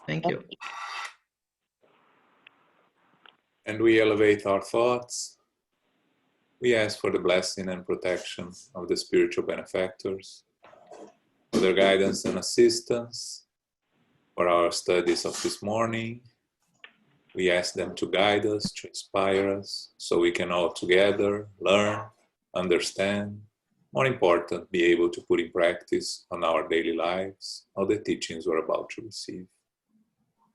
Thank you. And we elevate our thoughts. We ask for the blessing and protection of the spiritual benefactors, for their guidance and assistance, for our studies of this morning. We ask them to guide us, to inspire us, so we can all together learn, understand, more important, be able to put in practice on our daily lives all the teachings we're about to receive.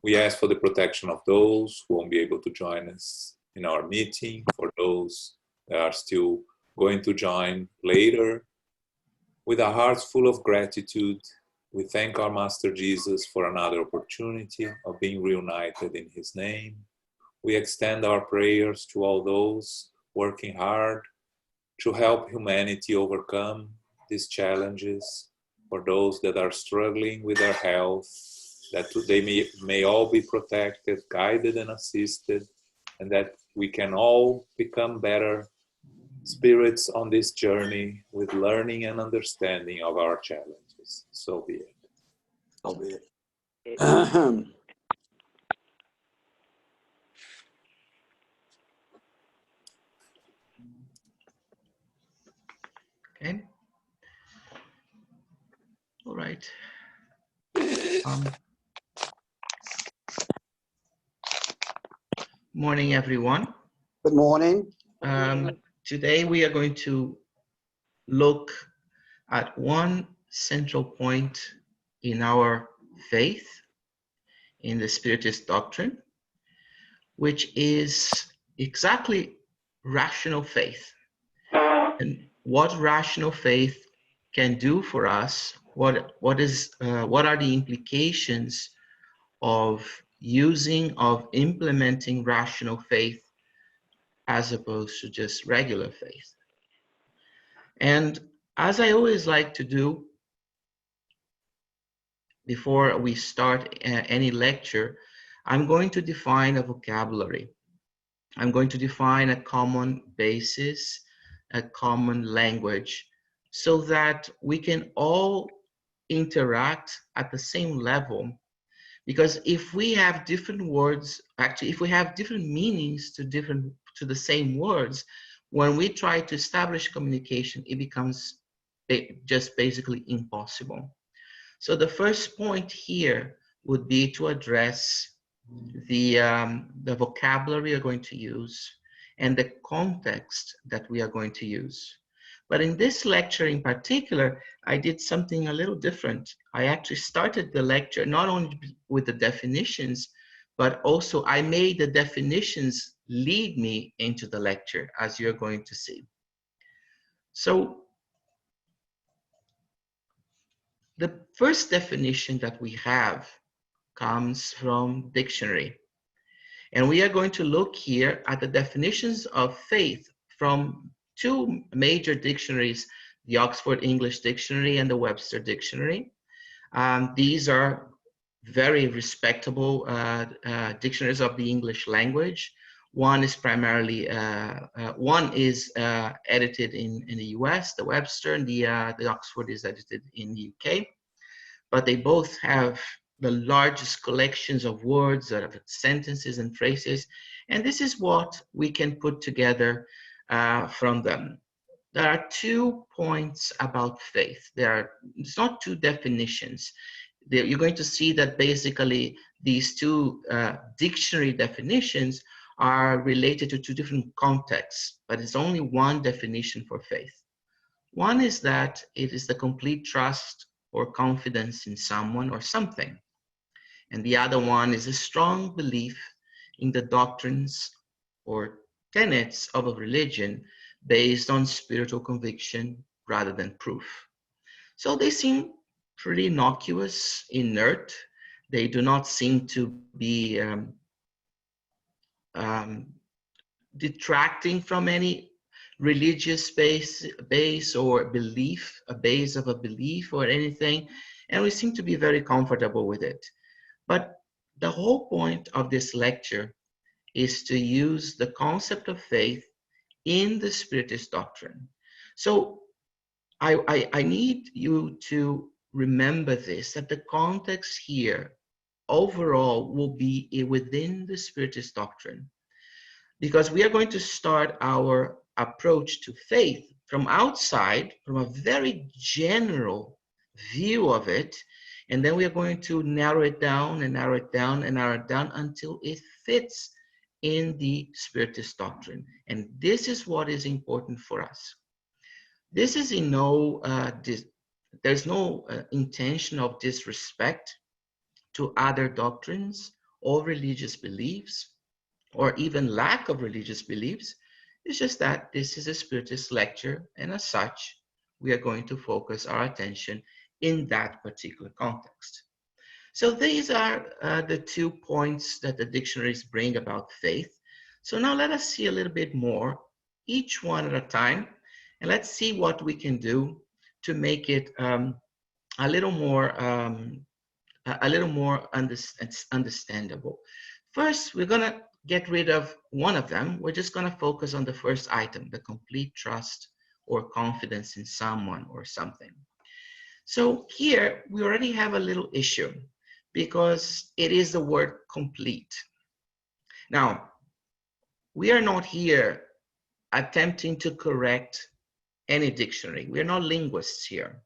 We ask for the protection of those who won't be able to join us in our meeting, for those that are still going to join later. With our hearts full of gratitude, we thank our Master Jesus for another opportunity of being reunited in His name. We extend our prayers to all those working hard to help humanity overcome these challenges, for those that are struggling with their health, that they may all be protected, guided and assisted, and that we can all become better spirits on this journey with learning and understanding of our challenges. So be it. So be it. Okay. All right. Morning, everyone. Good morning. Today we are going to look at one central point in our faith, in the Spiritist doctrine, which is exactly rational faith. And what rational faith can do for us, what are the implications of implementing rational faith as opposed to just regular faith. And as I always like to do before we start any lecture, I'm going to define a vocabulary. I'm going to define a common basis, a common language, so that we can all interact at the same level. Because if we have different words, actually, if we have different meanings to the same words, when we try to establish communication, it becomes just basically impossible. So the first point here would be to address the vocabulary we're going to use and the context that we are going to use. But in this lecture in particular, I did something a little different. I actually started the lecture not only with the definitions, but also I made the definitions lead me into the lecture, as you're going to see. So the first definition that we have comes from dictionary. And we are going to look here at the definitions of faith from two major dictionaries, the Oxford English Dictionary and the Webster Dictionary. These are very respectable dictionaries of the English language. One is primarily, edited in the US, the Webster, and the Oxford is edited in the UK. But they both have the largest collections of words, of sentences and phrases. And this is what we can put together from them. There are 2 points about faith. It's not 2 definitions. You're going to see that basically these 2 dictionary definitions are related to 2 different contexts, but it's only one definition for faith. One is that it is the complete trust or confidence in someone or something. And the other one is a strong belief in the doctrines or tenets of a religion based on spiritual conviction rather than proof. So they seem pretty innocuous, inert. They do not seem to be detracting from any religious base or belief, a base of a belief or anything. And we seem to be very comfortable with it. But the whole point of this lecture is to use the concept of faith in the Spiritist doctrine. So I need you to remember this, that the context here overall will be within the Spiritist doctrine, because we are going to start our approach to faith from outside, from a very general view of it, and then we are going to narrow it down and narrow it down and narrow it down until it fits in the Spiritist doctrine. And this is what is important for us. This is in no, there's no intention of disrespect to other doctrines or religious beliefs, or even lack of religious beliefs. It's just that this is a Spiritist lecture, and as such, we are going to focus our attention in that particular context. So these are the 2 points that the dictionaries bring about faith. So now let us see a little bit more, each one at a time, and let's see what we can do to make it a little more understandable. First, we're going to get rid of one of them. We're just going to focus on the first item, the complete trust or confidence in someone or something. So here we already have a little issue because it is the word complete. Now, we are not here attempting to correct any dictionary. We are not linguists here.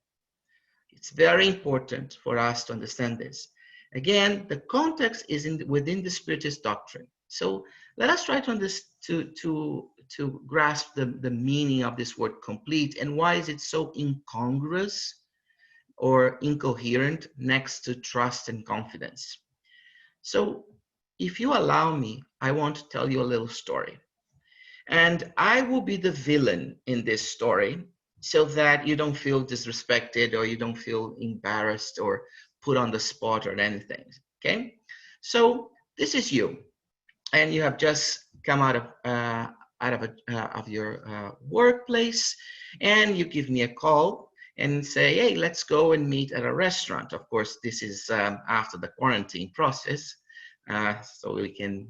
It's very important for us to understand this. Again, the context is within the Spiritist doctrine. So let us try to grasp the meaning of this word complete, and why is it so incongruous or incoherent next to trust and confidence. So if you allow me, I want to tell you a little story. And I will be the villain in this story, so that you don't feel disrespected or you don't feel embarrassed or put on the spot or anything, okay? So this is you, and you have just come out of your workplace, and you give me a call and say, hey, let's go and meet at a restaurant. Of course, this is after the quarantine process, so we can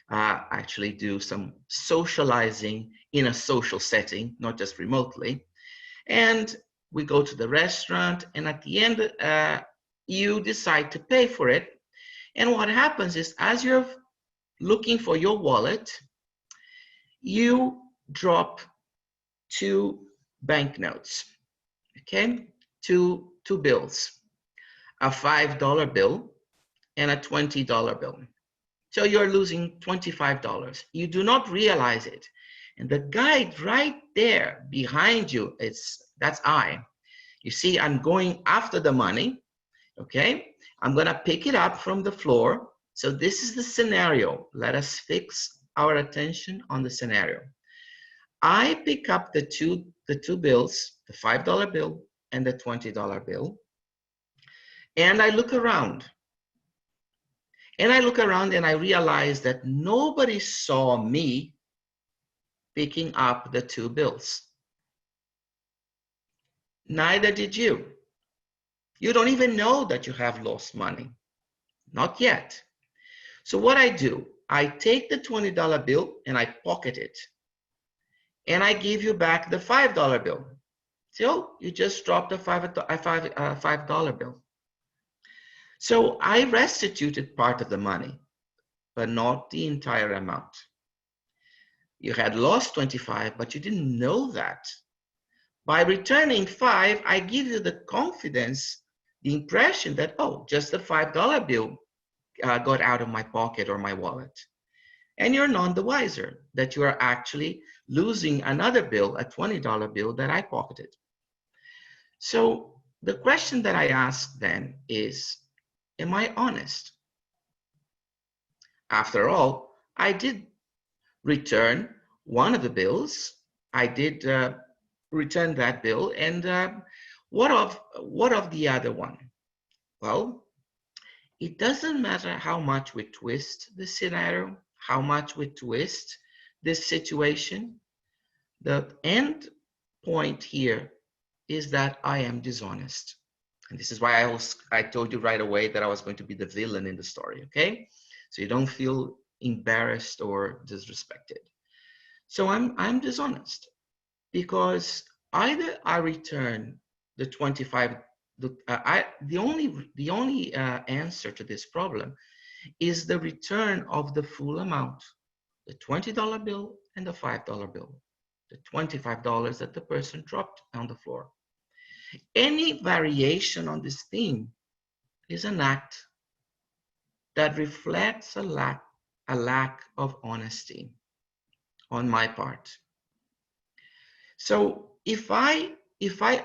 actually do some socializing in a social setting, not just remotely. And we go to the restaurant, and at the end, you decide to pay for it. And what happens is, as you're looking for your wallet, you drop 2 banknotes, okay? Two bills, a $5 bill and a $20 bill. So you're losing $25. You do not realize it. And the guy right there behind you, that's I. You see, I'm going after the money, okay? I'm gonna pick it up from the floor. So this is the scenario. Let us fix our attention on the scenario. I pick up the two bills, the $5 bill and the $20 bill, and I look around. And I look around and I realize that nobody saw me picking up the 2 bills. Neither did you. You don't even know that you have lost money. Not yet. So what I do, I take the $20 bill and I pocket it. And I give you back the $5 bill. So you just dropped a $5 bill. So I restituted part of the money, but not the entire amount. You had lost 25, but you didn't know that. By returning 5, I give you the confidence, the impression that, oh, just the $5 bill got out of my pocket or my wallet. And you're none the wiser that you are actually losing another bill, a $20 bill that I pocketed. So the question that I ask then is, am I honest? After all, I did return one of the bills. I did return that bill, and what of the other one? Well, it doesn't matter how much we twist the scenario, how much we twist this situation. The end point here is that I am dishonest. And this is why I told you right away that I was going to be the villain in the story, okay? So you don't feel embarrassed or disrespected. So I'm dishonest, because either I return the $25 The only answer to this problem is the return of the full amount, the $20 bill and the $5 bill, the $25 that the person dropped on the floor. Any variation on this theme is an act that reflects a lack of honesty on my part. So if I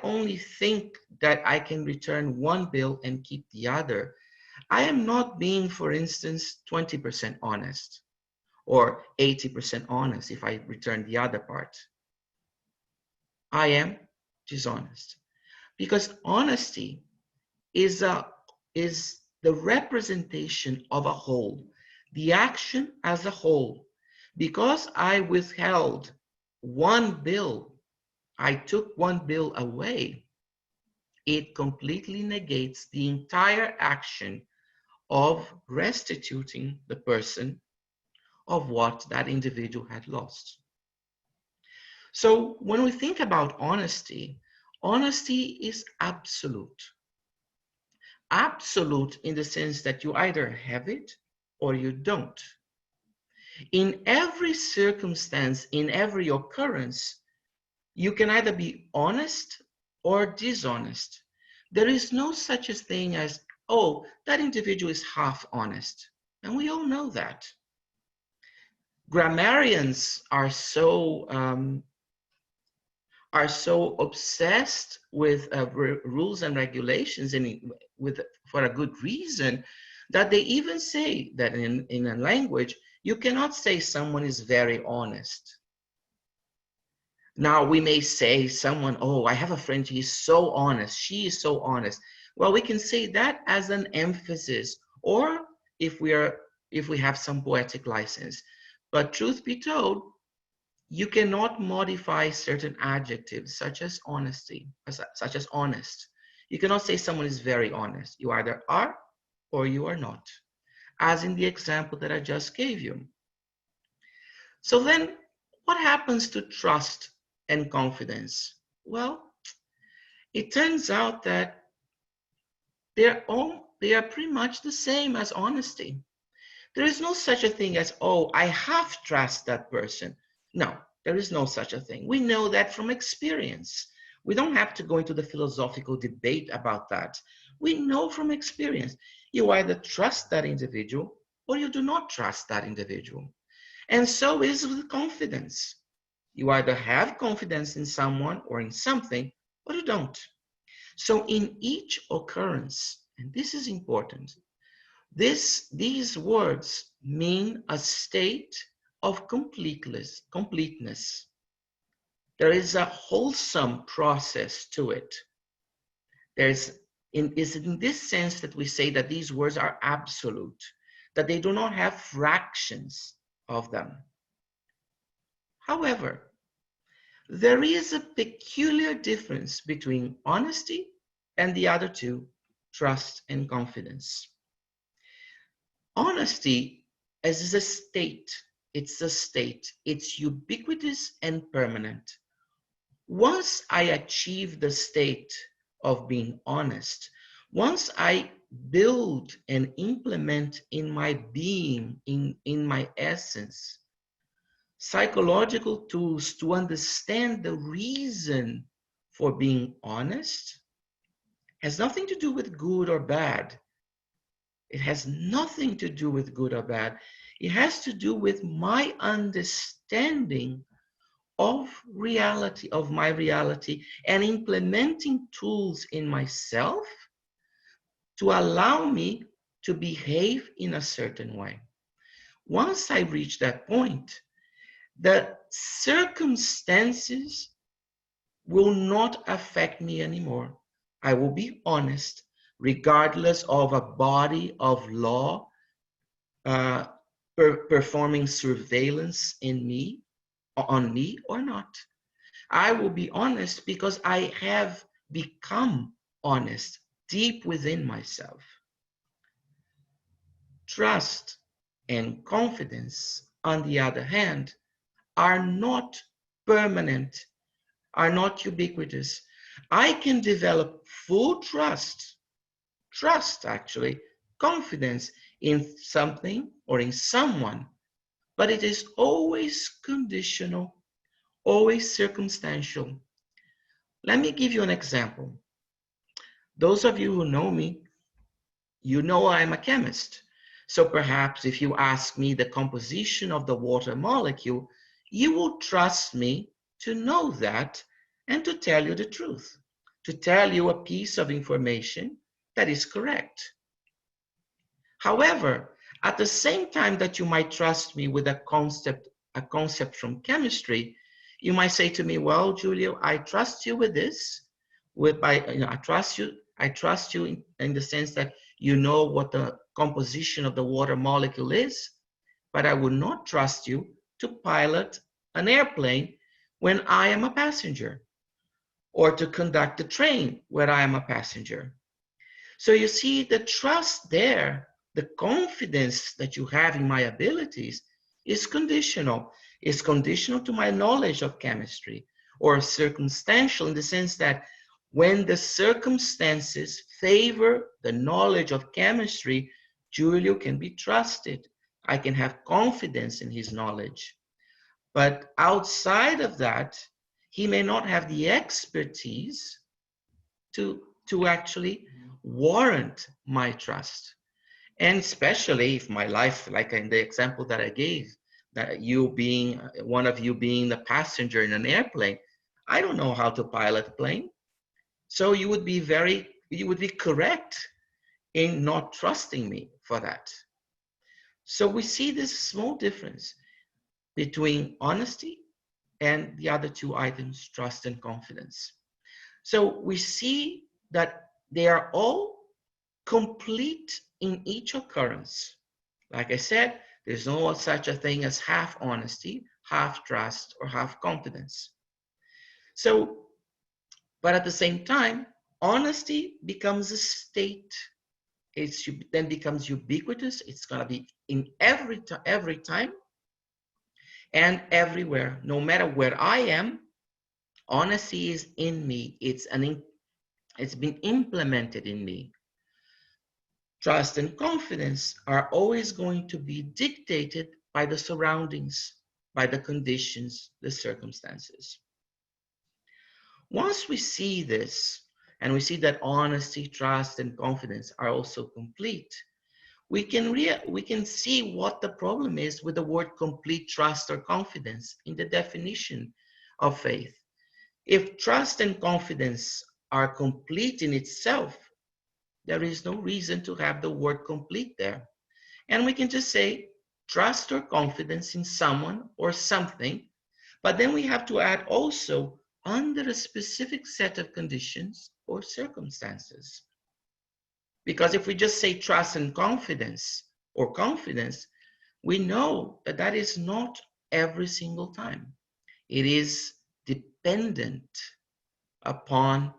only think that I can return one bill and keep the other, I am not being, for instance, 20% honest or 80% honest if I return the other part. I am dishonest, because honesty is the representation of a whole, the action as a whole. Because I withheld one bill, I took one bill away, it completely negates the entire action of restituting the person of what that individual had lost. So when we think about honesty, honesty is absolute. Absolute in the sense that you either have it or you don't. In every circumstance, in every occurrence, you can either be honest or dishonest. There is no such a thing as, oh, that individual is half honest. And we all know that. Grammarians are so obsessed with rules and regulations, and for a good reason, that they even say that in a language, you cannot say someone is very honest. Now, we may say someone, oh, I have a friend, he's so honest, she is so honest. Well, we can say that as an emphasis, or if we have some poetic license. But truth be told, you cannot modify certain adjectives, such as honesty, such as honest. You cannot say someone is very honest. You either are or you are not, as in the example that I just gave you. So then, what happens to trust and confidence? Well, it turns out that they are pretty much the same as honesty. There is no such a thing as, oh, I have trust that person. No, there is no such a thing. We know that from experience. We don't have to go into the philosophical debate about that. We know from experience. You either trust that individual or you do not trust that individual. And so is with confidence. You either have confidence in someone or in something, or you don't. So in each occurrence, and this is important, these words mean a state of completeness. There is a wholesome process to it. It's in this sense that we say that these words are absolute, that they do not have fractions of them. However, there is a peculiar difference between honesty and the other two, trust and confidence. Honesty is a state. It's a state. It's ubiquitous and permanent. Once I achieve the state of being honest, once I build and implement in my being, in my essence, psychological tools to understand the reason for being honest, has nothing to do with good or bad. It has nothing to do with good or bad. It has to do with my understanding of reality, of my reality, and implementing tools in myself to allow me to behave in a certain way. Once I reach that point, the circumstances will not affect me anymore. I will be honest, regardless of a body of law performing surveillance on me or not. I will be honest because I have become honest deep within myself. Trust and confidence, on the other hand, are not permanent, are not ubiquitous. I can develop full trust, actually, confidence in something or in someone, but it is always conditional, always circumstantial. Let me give you an example. Those of you who know me, you know I'm a chemist. So perhaps if you ask me the composition of the water molecule, you will trust me to know that and to tell you the truth, to tell you a piece of information that is correct. However, at the same time that you might trust me with a concept from chemistry, you might say to me, well, Julio, I trust you with this. I trust you in the sense that you know what the composition of the water molecule is, but I would not trust you to pilot an airplane when I am a passenger, or to conduct the train where I am a passenger. So you see, the trust there, the confidence that you have in my abilities is conditional. It's conditional to my knowledge of chemistry, or circumstantial in the sense that when the circumstances favor the knowledge of chemistry, Julio can be trusted. I can have confidence in his knowledge. But outside of that, he may not have the expertise to actually warrant my trust. And especially if my life, like in the example that I gave, that you being, one of you being the passenger in an airplane, I don't know how to pilot a plane. So you would be correct in not trusting me for that. So we see this small difference between honesty and the other two items, trust and confidence. So we see that they are all complete in each occurrence. Like I said, there's no such a thing as half honesty, half trust, or half confidence. So, but at the same time, honesty becomes a state. It then becomes ubiquitous. It's going to be in every time and everywhere. No matter where I am, honesty is in me. It's been implemented in me. Trust and confidence are always going to be dictated by the surroundings, by the conditions, the circumstances. Once we see this, and we see that honesty, trust, and confidence are also complete, we can see what the problem is with the word complete trust or confidence in the definition of faith. If trust and confidence are complete in itself, there is no reason to have the word complete there. And we can just say trust or confidence in someone or something, but then we have to add also under a specific set of conditions or circumstances. Because if we just say trust and confidence or confidence, we know that that is not every single time. It is dependent upon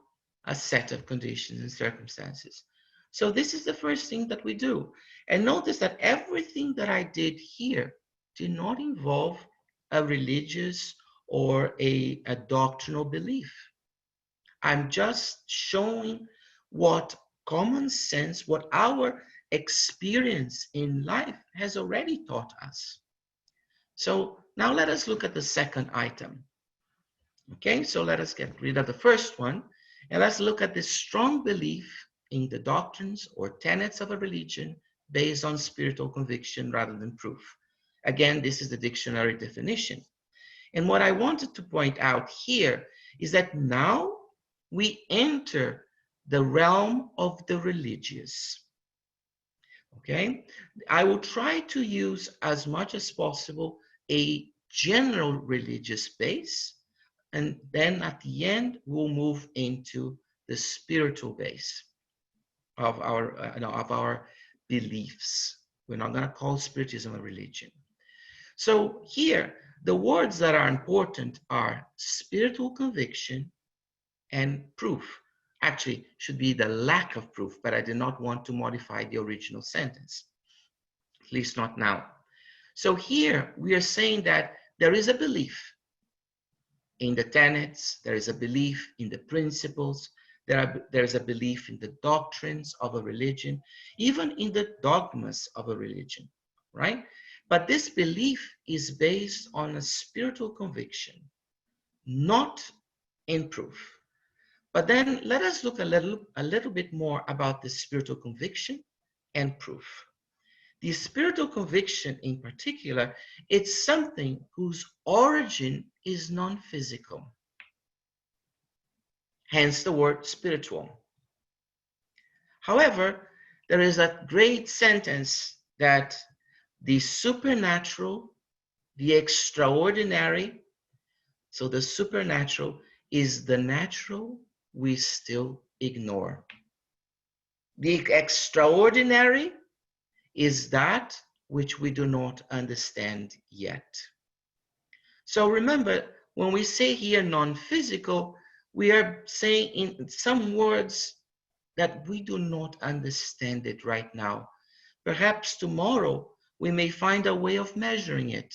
a set of conditions and circumstances. So this is the first thing that we do. And notice that everything that I did here did not involve a religious or a doctrinal belief. I'm just showing what common sense, what our experience in life has already taught us. So now let us look at the second item. Okay, so let us get rid of the first one, and let's look at this strong belief in the doctrines or tenets of a religion based on spiritual conviction rather than proof. Again, this is the dictionary definition. And what I wanted to point out here is that now we enter the realm of the religious. Okay, I will try to use as much as possible a general religious base, and then at the end we'll move into the spiritual base of our beliefs. We're not going to call Spiritism a religion. So here, the words that are important are spiritual conviction and proof. Actually, should be the lack of proof, but I did not want to modify the original sentence, at least not now. So here we are saying that there is a belief. in the tenets, there is a belief in the principles, there is a belief in the doctrines of a religion, even in the dogmas of a religion, right? But this belief is based on a spiritual conviction, not in proof. But then let us look a little bit more about the spiritual conviction and proof. The spiritual conviction in particular, it's something whose origin is non-physical. Hence the word spiritual. However, there is a great sentence that the supernatural, the extraordinary, so the supernatural is the natural we still ignore. The extraordinary is that which we do not understand yet. So remember, when we say here non-physical, we are saying in some words that we do not understand it right now. Perhaps tomorrow we may find a way of measuring it,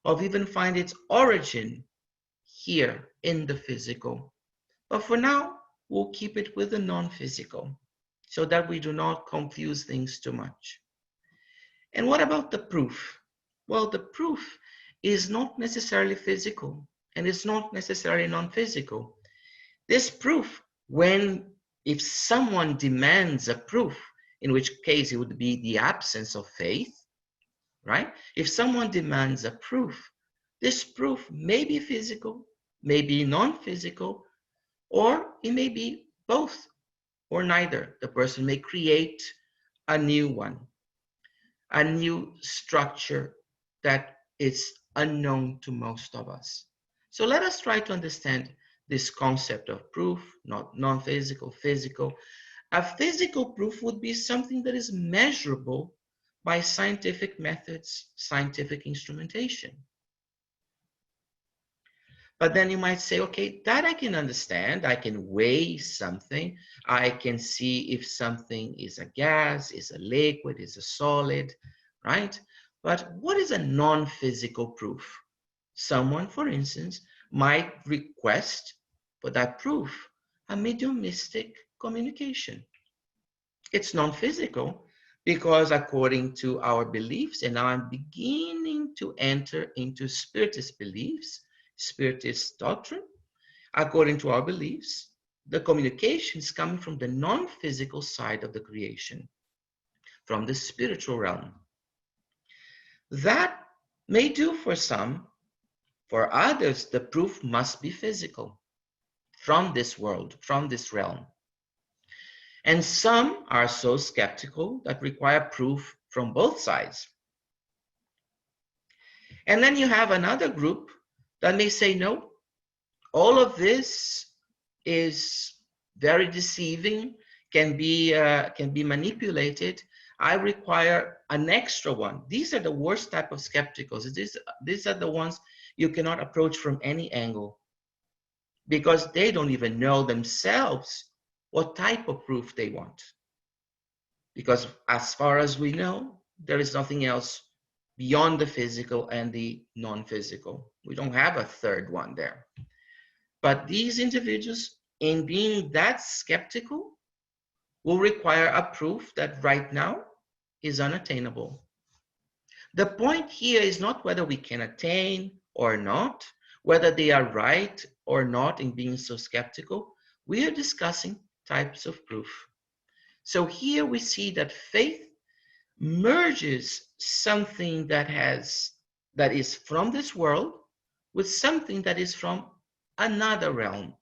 of even find its origin here in the physical. But for now, we'll keep it with the non-physical so that we do not confuse things too much. And what about the proof? Well, the proof is not necessarily physical and it's not necessarily non-physical. This proof, if someone demands a proof, in which case it would be the absence of faith, right? If someone demands a proof, this proof may be physical, may be non-physical, or it may be both or neither. The person may create a new one, a new structure that is unknown to most of us. So let us try to understand this concept of proof, not non-physical, physical. A physical proof would be something that is measurable by scientific methods, scientific instrumentation. But then you might say, okay, that I can understand. I can weigh something. I can see if something is a gas, is a liquid, is a solid, right? But what is a non-physical proof? Someone, for instance, might request for that proof a mediumistic communication. It's non-physical because according to our beliefs, and now I'm beginning to enter into Spiritist beliefs, Spiritist doctrine, according to our beliefs, the communication is coming from the non-physical side of the creation, from the spiritual realm. That may do for some. For others, the proof must be physical, from this world, from this realm. And some are so skeptical that require proof from both sides. And then you have another group that may say, no, all of this is very deceiving, can be manipulated. I require an extra one. These are the worst type of skepticals. These are the ones you cannot approach from any angle because they don't even know themselves what type of proof they want. Because as far as we know, there is nothing else beyond the physical and the non-physical. We don't have a third one there. But these individuals, in being that skeptical, will require a proof that right now is unattainable. The point here is not whether we can attain or not, whether they are right or not in being so skeptical. We are discussing types of proof. So here we see that faith merges something that is from this world with something that is from another realm,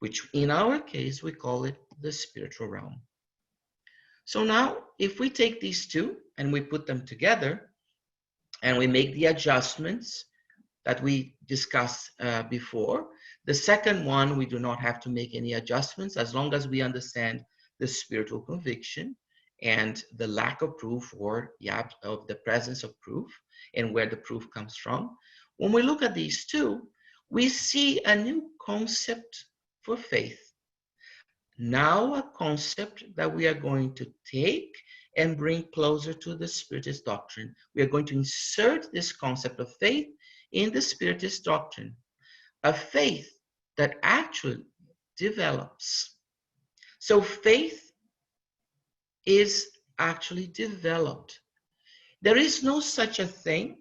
which in our case we call it the spiritual realm. So now if we take these two and we put them together and we make the adjustments that we discussed before, the second one we do not have to make any adjustments as long as we understand the spiritual conviction and the lack of proof or of the presence of proof and where the proof comes from. When we look at these two, we see a new concept for faith. Now a concept that we are going to take and bring closer to the Spiritist doctrine. We are going to insert this concept of faith in the Spiritist doctrine. a faith that actually develops. So faith is actually developed. There is no such a thing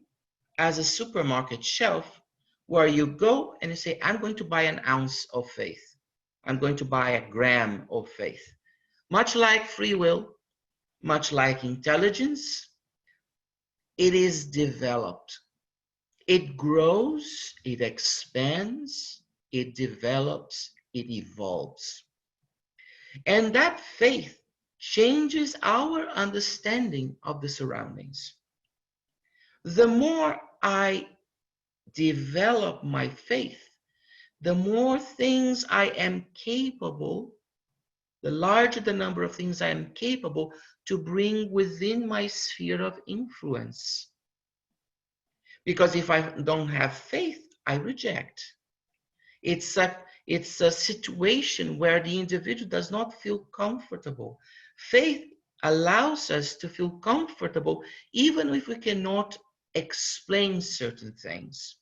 as a supermarket shelf where you go and you say, I'm going to buy an ounce of faith. I'm going to buy a gram of faith. Much like free will, much like intelligence, it is developed. It grows, it expands, it develops, it evolves. And that faith changes our understanding of the surroundings. The more I develop my faith, the more things I am capable, the larger the number of things I am capable to bring within my sphere of influence. Because if I don't have faith, I reject. It's a situation where the individual does not feel comfortable. Faith allows us to feel comfortable even if we cannot explain certain things.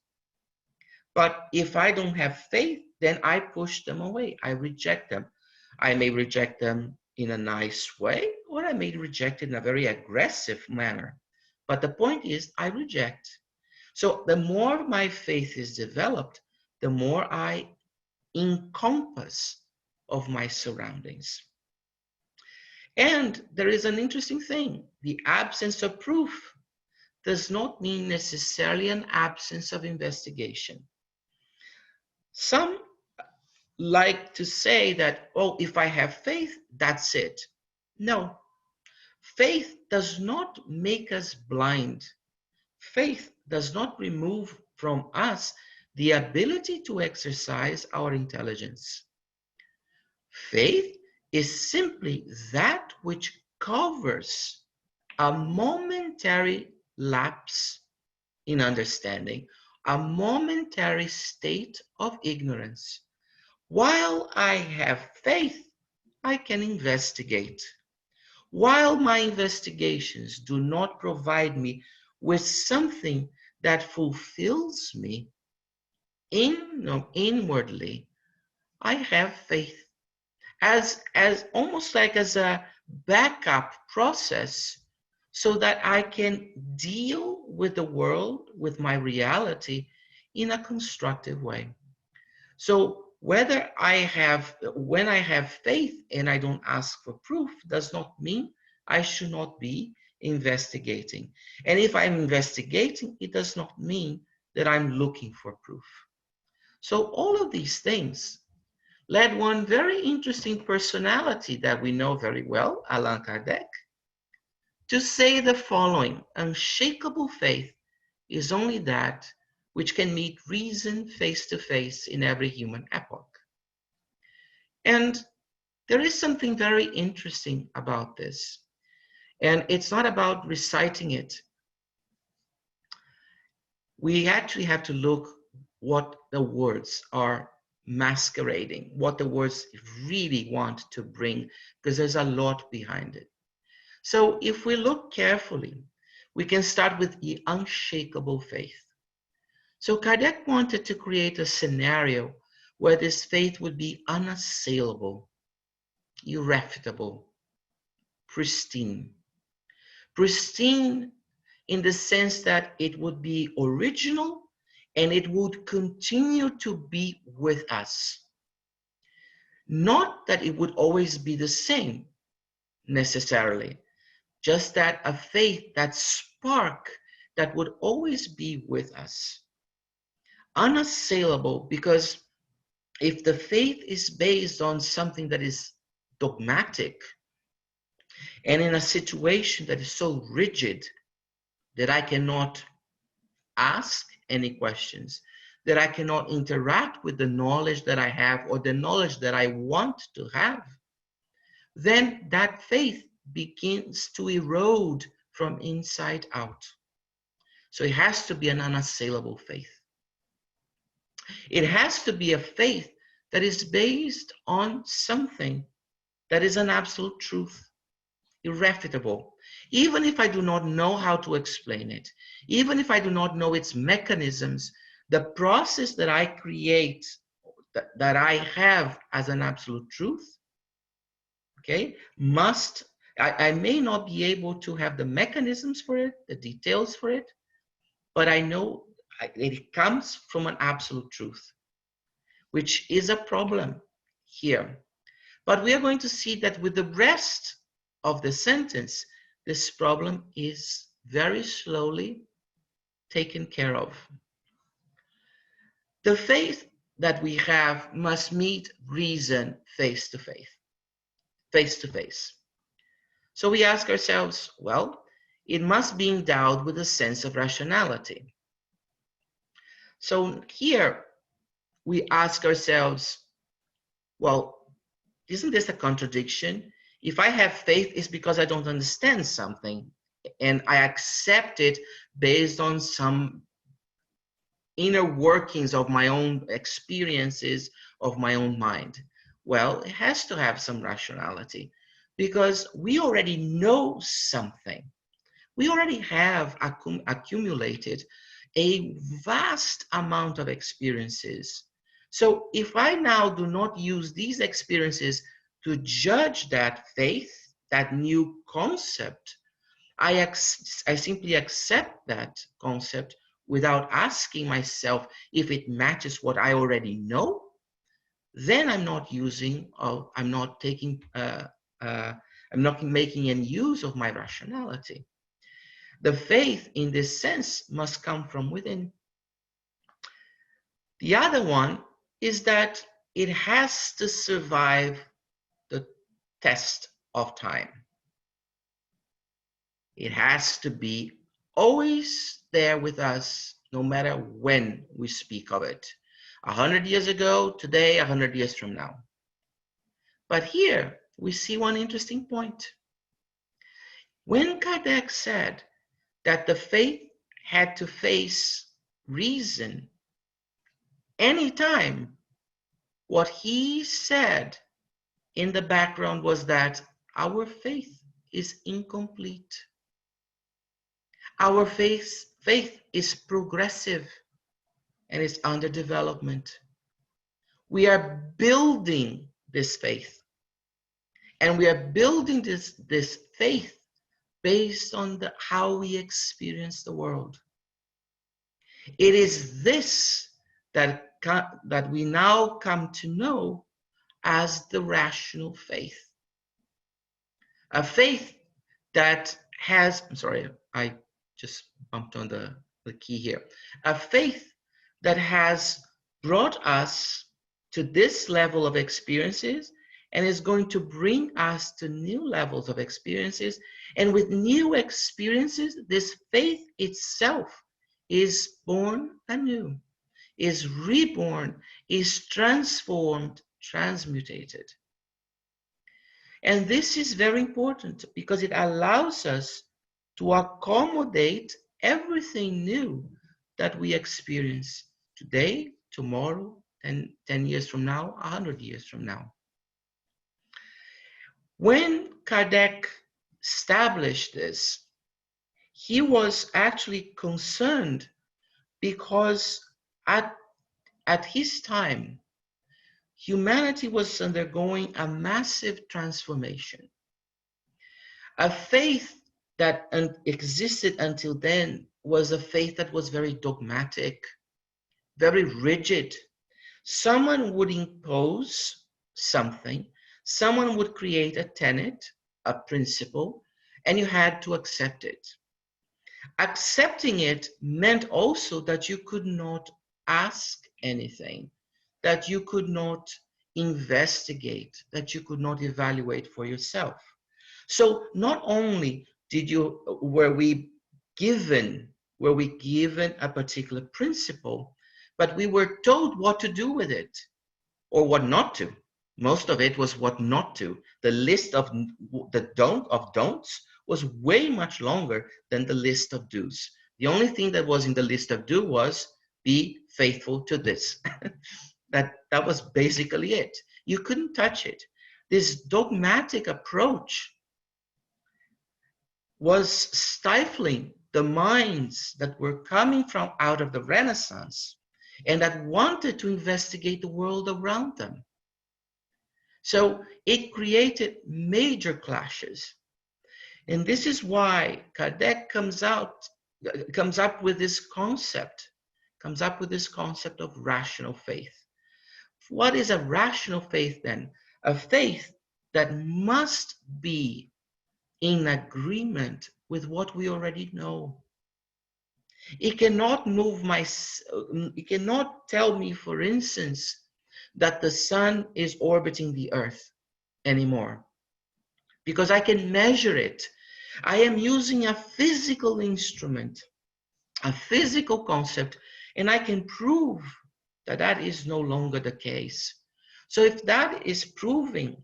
But if I don't have faith, then I push them away. I reject them. I may reject them in a nice way, or I may reject it in a very aggressive manner. But the point is, I reject. So the more my faith is developed, the more I encompass of my surroundings. And there is an interesting thing. The absence of proof does not mean necessarily an absence of investigation. Some like to say that, oh, if I have faith, that's it. No, faith does not make us blind. Faith does not remove from us the ability to exercise our intelligence. Faith is simply that which covers a momentary lapse in understanding, a momentary state of ignorance. While I have faith, I can investigate. While my investigations do not provide me with something that fulfills me inwardly, I have faith as almost like as a backup process so that I can deal with the world, with my reality in a constructive way. So when I have faith and I don't ask for proof, does not mean I should not be investigating. And if I'm investigating, it does not mean that I'm looking for proof. So all of these things led one very interesting personality that we know very well, Allan Kardec, to say the following: unshakable faith is only that which can meet reason face to face in every human epoch. And there is something very interesting about this. And it's not about reciting it. We actually have to look what the words are masquerading, what the words really want to bring, because there's a lot behind it. So if we look carefully, we can start with the unshakable faith. So Kardec wanted to create a scenario where this faith would be unassailable, irrefutable, pristine. Pristine in the sense that it would be original and it would continue to be with us. Not that it would always be the same necessarily, just that a faith, that spark that would always be with us. Unassailable, because if the faith is based on something that is dogmatic and in a situation that is so rigid that I cannot ask any questions, that I cannot interact with the knowledge that I have or the knowledge that I want to have, then that faith begins to erode from inside out. So it has to be an unassailable faith. It has to be a faith that is based on something that is an absolute truth, irrefutable. Even if I do not know how to explain it, even if I do not know its mechanisms, the process that I create, that I have as an absolute truth, okay, I may not be able to have the mechanisms for it, the details for it, but I know it comes from an absolute truth, which is a problem here. But we are going to see that with the rest of the sentence, this problem is very slowly taken care of. The faith that we have must meet reason face to face. So we ask ourselves, well, it must be endowed with a sense of rationality. So here we ask ourselves, well, isn't this a contradiction? If I have faith, it's because I don't understand something and I accept it based on some inner workings of my own experiences, of my own mind. Well, it has to have some rationality because we already know something. We already have accumulated a vast amount of experiences. So if I now do not use these experiences to judge that faith, that new concept, I simply accept that concept without asking myself if it matches what I already know, then I'm not making any use of my rationality. The faith in this sense must come from within. The other one is that it has to survive the test of time. It has to be always there with us, no matter when we speak of it. 100 years ago, today, 100 years from now. But here we see one interesting point. When Kardec said that the faith had to face reason anytime, what he said in the background was that our faith is incomplete. Our faith is progressive and it's under development. We are building this faith, and we are building this faith based on how we experience the world. It is this that we now come to know as the rational faith. A faith that has, I'm sorry, I just bumped on the key here. A faith that has brought us to this level of experiences and is going to bring us to new levels of experiences. And with new experiences, this faith itself is born anew, is reborn, is transformed, transmutated. And this is very important because it allows us to accommodate everything new that we experience today, tomorrow, and 10 years from now, 100 years from now. When Kardec established this, he was actually concerned because at his time, humanity was undergoing a massive transformation. A faith that existed until then was a faith that was very dogmatic, very rigid. Someone would impose something, someone would create a tenet, a principle, and you had to accept it. Accepting it meant also that you could not ask anything, that you could not investigate, that you could not evaluate for yourself. So not only were we given a particular principle, but we were told what to do with it or what not to. Most of it was what not to. The list of don'ts was way much longer than the list of do's. The only thing that was in the list of do was be faithful to this. That was basically it. You couldn't touch it. This dogmatic approach was stifling the minds that were coming from out of the Renaissance and that wanted to investigate the world around them. So it created major clashes. And this is why Kardec comes up with this concept of rational faith. What is a rational faith then? A faith that must be in agreement with what we already know. It cannot it cannot tell me, for instance, that the sun is orbiting the earth anymore, because I can measure it. I am using a physical instrument, a physical concept, and I can prove that that is no longer the case. So if that is proving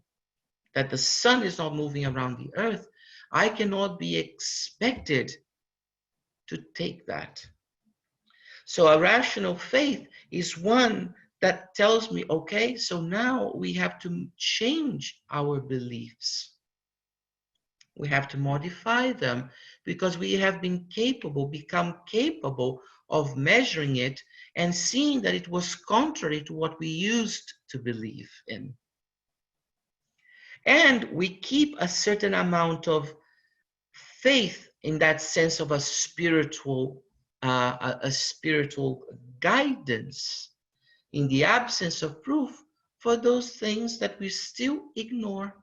that the sun is not moving around the earth, I cannot be expected to take that. So a rational faith is one that tells me, okay, so now we have to change our beliefs. We have to modify them because we have become capable of measuring it and seeing that it was contrary to what we used to believe in. And we keep a certain amount of faith in that sense of a spiritual guidance in the absence of proof for those things that we still ignore.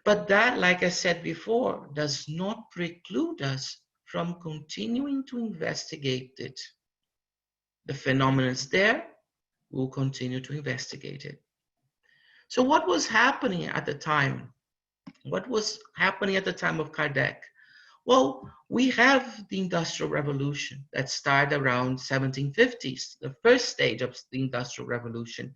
But that, like I said before, does not preclude us from continuing to investigate it. The phenomenon is there, we'll continue to investigate it. So what was happening at the time? What was happening at the time of Kardec? Well, we have the Industrial Revolution that started around 1750s, the first stage of the Industrial Revolution.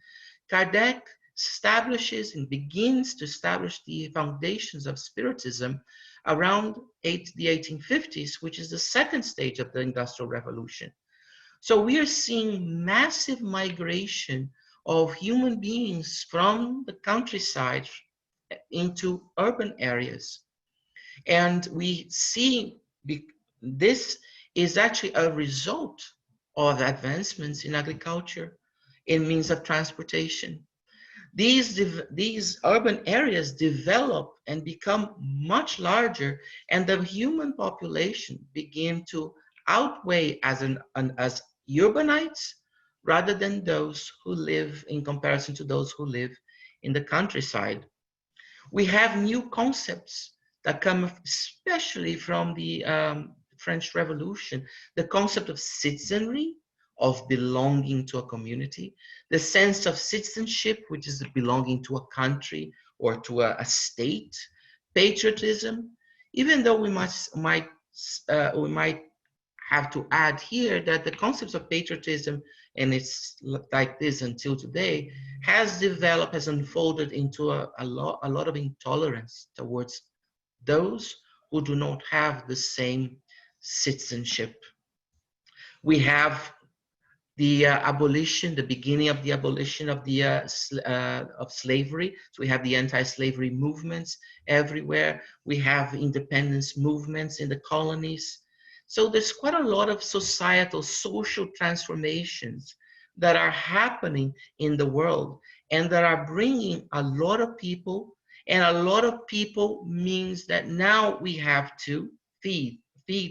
Kardec establishes and begins to establish the foundations of Spiritism around the 1850s, which is the second stage of the Industrial Revolution. So we are seeing massive migration of human beings from the countryside into urban areas. And we see this is actually a result of advancements in agriculture, in means of transportation. These urban areas develop and become much larger, and the human population begin to outweigh as urbanites rather than those who live in comparison to those who live in the countryside. We have new concepts that come especially from the French Revolution, the concept of citizenry, of belonging to a community, the sense of citizenship, which is belonging to a country or to a state, patriotism, even though we might have to add here that the concepts of patriotism, and it's like this until today, has developed, has unfolded into a lot of intolerance towards those who do not have the same citizenship. We have the abolition, the beginning of the abolition of the of slavery. So we have the anti-slavery movements everywhere. We have independence movements in the colonies. So there's quite a lot of societal, social transformations that are happening in the world and that are bringing a lot of people. And a lot of people means that now we have to feed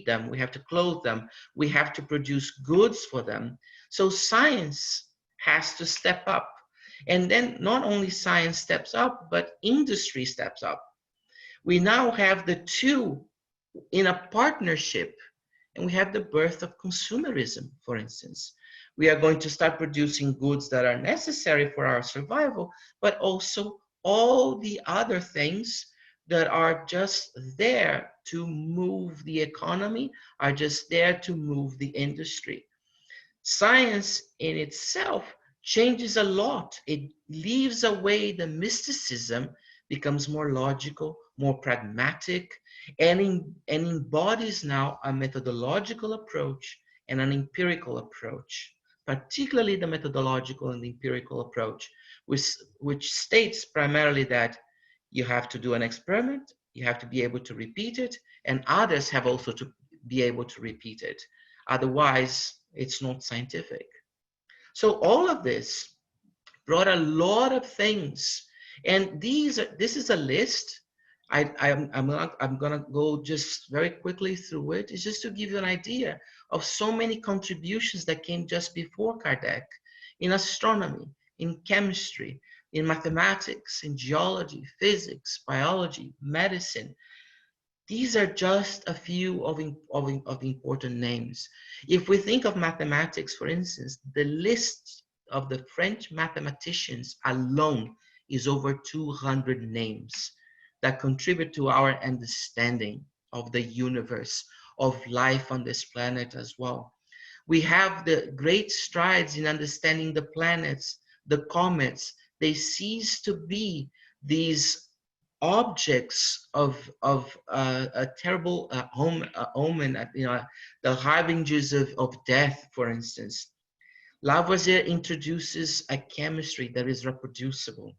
them, we have to clothe them, we have to produce goods for them. So science has to step up. And then not only science steps up, but industry steps up. We now have the two in a partnership, and we have the birth of consumerism, for instance. We are going to start producing goods that are necessary for our survival, but also all the other things that are just there to move the economy, are just there to move the industry. Science in itself changes a lot. It leaves away the mysticism, becomes more logical, more pragmatic, and embodies now a methodological approach and an empirical approach, particularly the methodological and the empirical approach, which states primarily that you have to do an experiment, you have to be able to repeat it, and others have also to be able to repeat it. Otherwise, it's not scientific. So all of this brought a lot of things, and this is a list. I'm gonna go just very quickly through it. It's just to give you an idea of so many contributions that came just before Kardec in astronomy, in chemistry, in mathematics, in geology, physics, biology, medicine. These are just a few of important names. If we think of mathematics, for instance, the list of the French mathematicians alone is over 200 names that contribute to our understanding of the universe, of life on this planet as well. We have the great strides in understanding the planets, the comets. They cease to be these objects of a terrible omen, the harbingers of death, for instance. Lavoisier introduces a chemistry that is reproducible,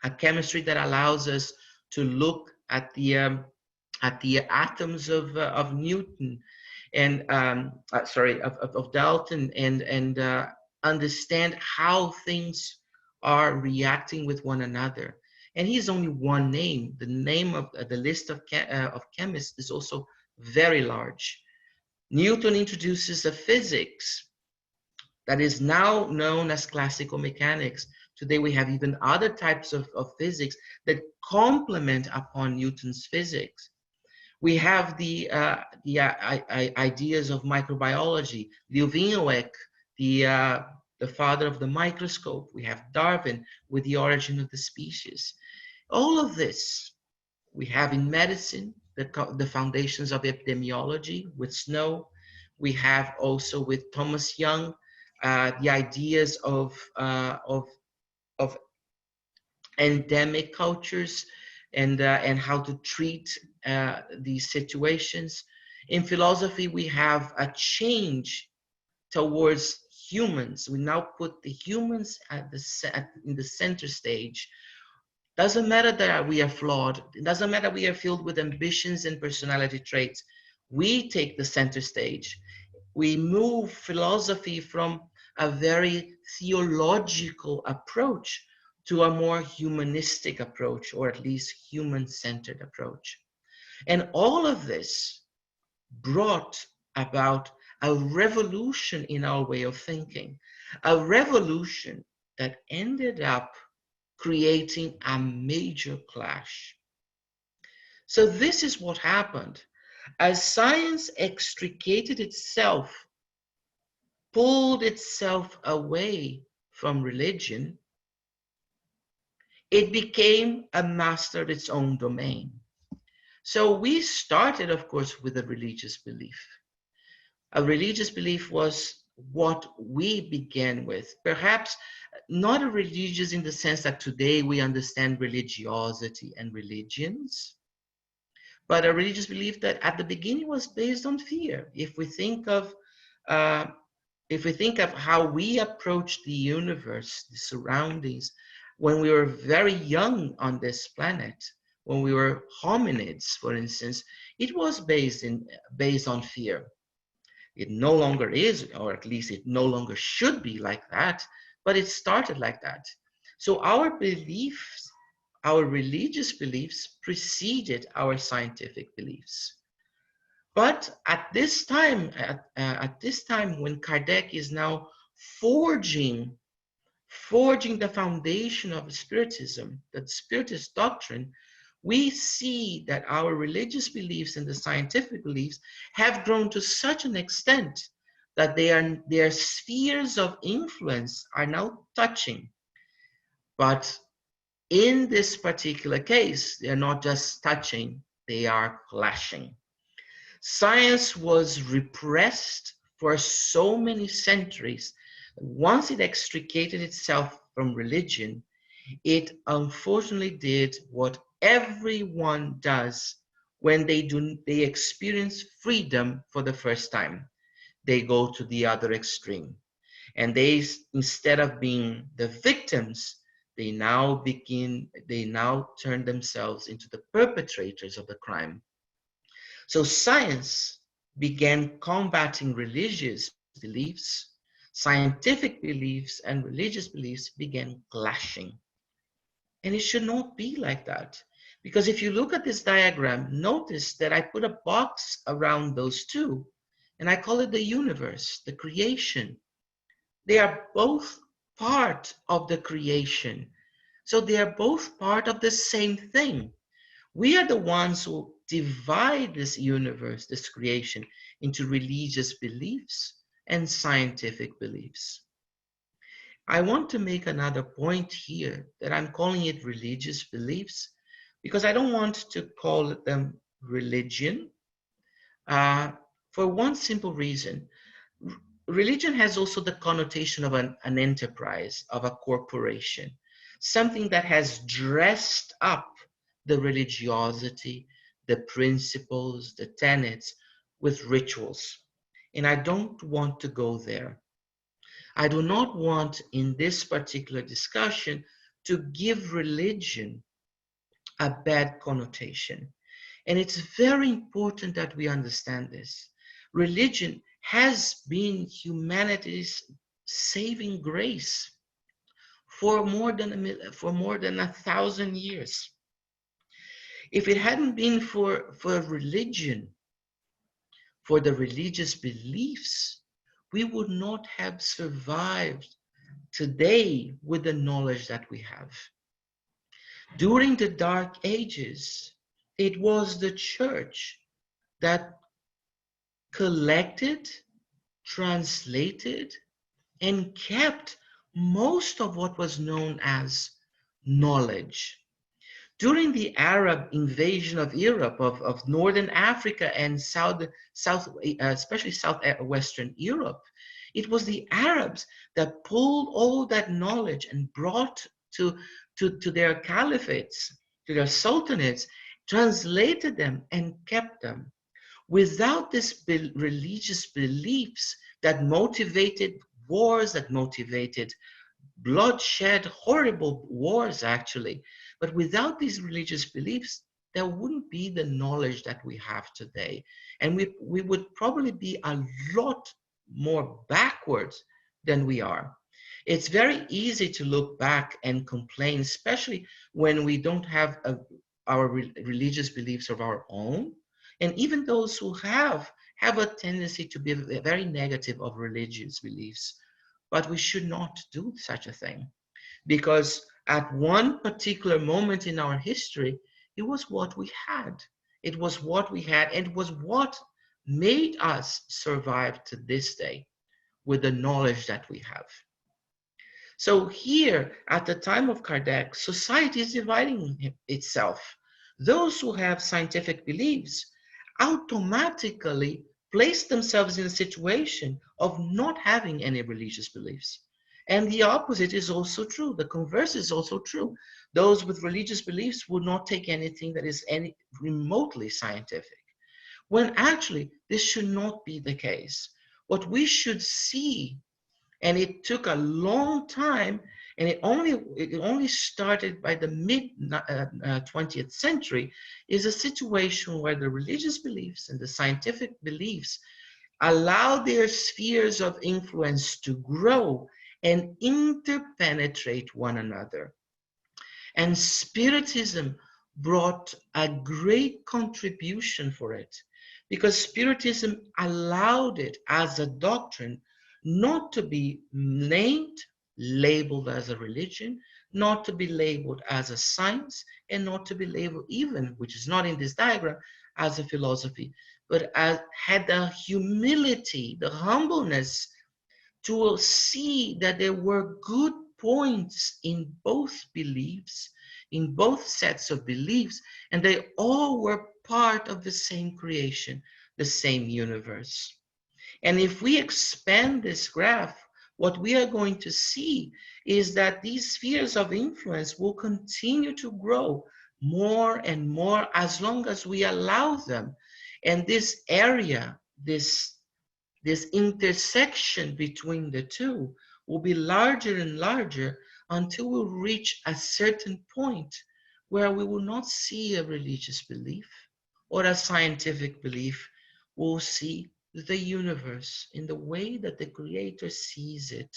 a chemistry that allows us to look at the atoms of Newton and of Dalton and understand how things are reacting with one another. And he's only one name. The name of the list of chemists is also very large. Newton introduces a physics that is now known as classical mechanics. Today we have even other types of physics that complement upon Newton's physics. We have the ideas of microbiology, Leeuwenhoek, the father of the microscope. We have Darwin with the origin of the species. All of this we have in medicine, the foundations of epidemiology with Snow. We have also with Thomas Young the ideas of endemic cultures and how to treat these situations. In philosophy, we have a change towards humans. We now put the humans in the center stage. Doesn't matter that we are flawed. It doesn't matter we are filled with ambitions and personality traits. We take the center stage. We move philosophy from a very theological approach to a more humanistic approach, or at least human-centered approach. And all of this brought about a revolution in our way of thinking, a revolution that ended up creating a major clash. So this is what happened. As science extricated itself, pulled itself away from religion, it became a master of its own domain. So we started, of course, with a religious belief. A religious belief was what we began with. Perhaps not a religious in the sense that today we understand religiosity and religions, but a religious belief that at the beginning was based on fear. If we think of how we approach the universe, the surroundings, when we were very young on this planet, when we were hominids, for instance, it was based on fear. It no longer is, or at least it no longer should be like that, but it started like that. So our beliefs, our religious beliefs preceded our scientific beliefs. But at this time when Kardec is now forging the foundation of Spiritism, the Spiritist doctrine, we see that our religious beliefs and the scientific beliefs have grown to such an extent that their spheres of influence are now touching. But in this particular case, they are not just touching, they are clashing. Science was repressed for so many centuries. Once it extricated itself from religion, it unfortunately did what everyone does when they experience freedom for the first time. They go to the other extreme. And they, instead of being the victims, they now turn themselves into the perpetrators of the crime. So science began combating religious beliefs. Scientific beliefs and religious beliefs began clashing. And it should not be like that. Because if you look at this diagram, notice that I put a box around those two, and I call it the universe, the creation. They are both part of the creation. So they are both part of the same thing. We are the ones who divide this universe, this creation, into religious beliefs and scientific beliefs. I want to make another point here that I'm calling it religious beliefs because I don't want to call them religion for one simple reason. Religion has also the connotation of an enterprise, of a corporation, something that has dressed up the religiosity, the principles, the tenets with rituals. And I don't want to go there. I do not want in this particular discussion to give religion a bad connotation. And it's very important that we understand this. Religion has been humanity's saving grace for more than 1,000 years. If it hadn't been for religion, for the religious beliefs, we would not have survived today with the knowledge that we have. During the Dark Ages, it was the church that collected, translated, and kept most of what was known as knowledge. During the Arab invasion of Europe, of Northern Africa and especially Southwestern Europe, it was the Arabs that pulled all that knowledge and brought to their caliphates, to their sultanates, translated them and kept them. Without this religious beliefs that motivated wars, that motivated bloodshed, horrible wars actually, but without these religious beliefs, there wouldn't be the knowledge that we have today. And we would probably be a lot more backwards than we are. It's very easy to look back and complain, especially when we don't have our religious beliefs of our own. And even those who have a tendency to be very negative of religious beliefs. But we should not do such a thing, because at one particular moment in our history, it was what we had. It was what we had, and it was what made us survive to this day with the knowledge that we have. So here, at the time of Kardec, society is dividing itself. Those who have scientific beliefs automatically place themselves in a situation of not having any religious beliefs. And the opposite is also true. The converse is also true. Those with religious beliefs would not take anything that is any remotely scientific. When actually, this should not be the case. What we should see, and it took a long time, and it only started by the mid 20th century, is a situation where the religious beliefs and the scientific beliefs allow their spheres of influence to grow and interpenetrate one another. And Spiritism brought a great contribution for it, because Spiritism allowed it as a doctrine not to be named, labeled as a religion, not to be labeled as a science, and not to be labeled even, which is not in this diagram, as a philosophy, but had the humility, the humbleness to see that there were good points in both beliefs, in both sets of beliefs, and they all were part of the same creation, the same universe. And if we expand this graph, what we are going to see is that these spheres of influence will continue to grow more and more as long as we allow them. And this area, this intersection between the two will be larger and larger until we reach a certain point where we will not see a religious belief or a scientific belief. We'll see the universe in the way that the Creator sees it.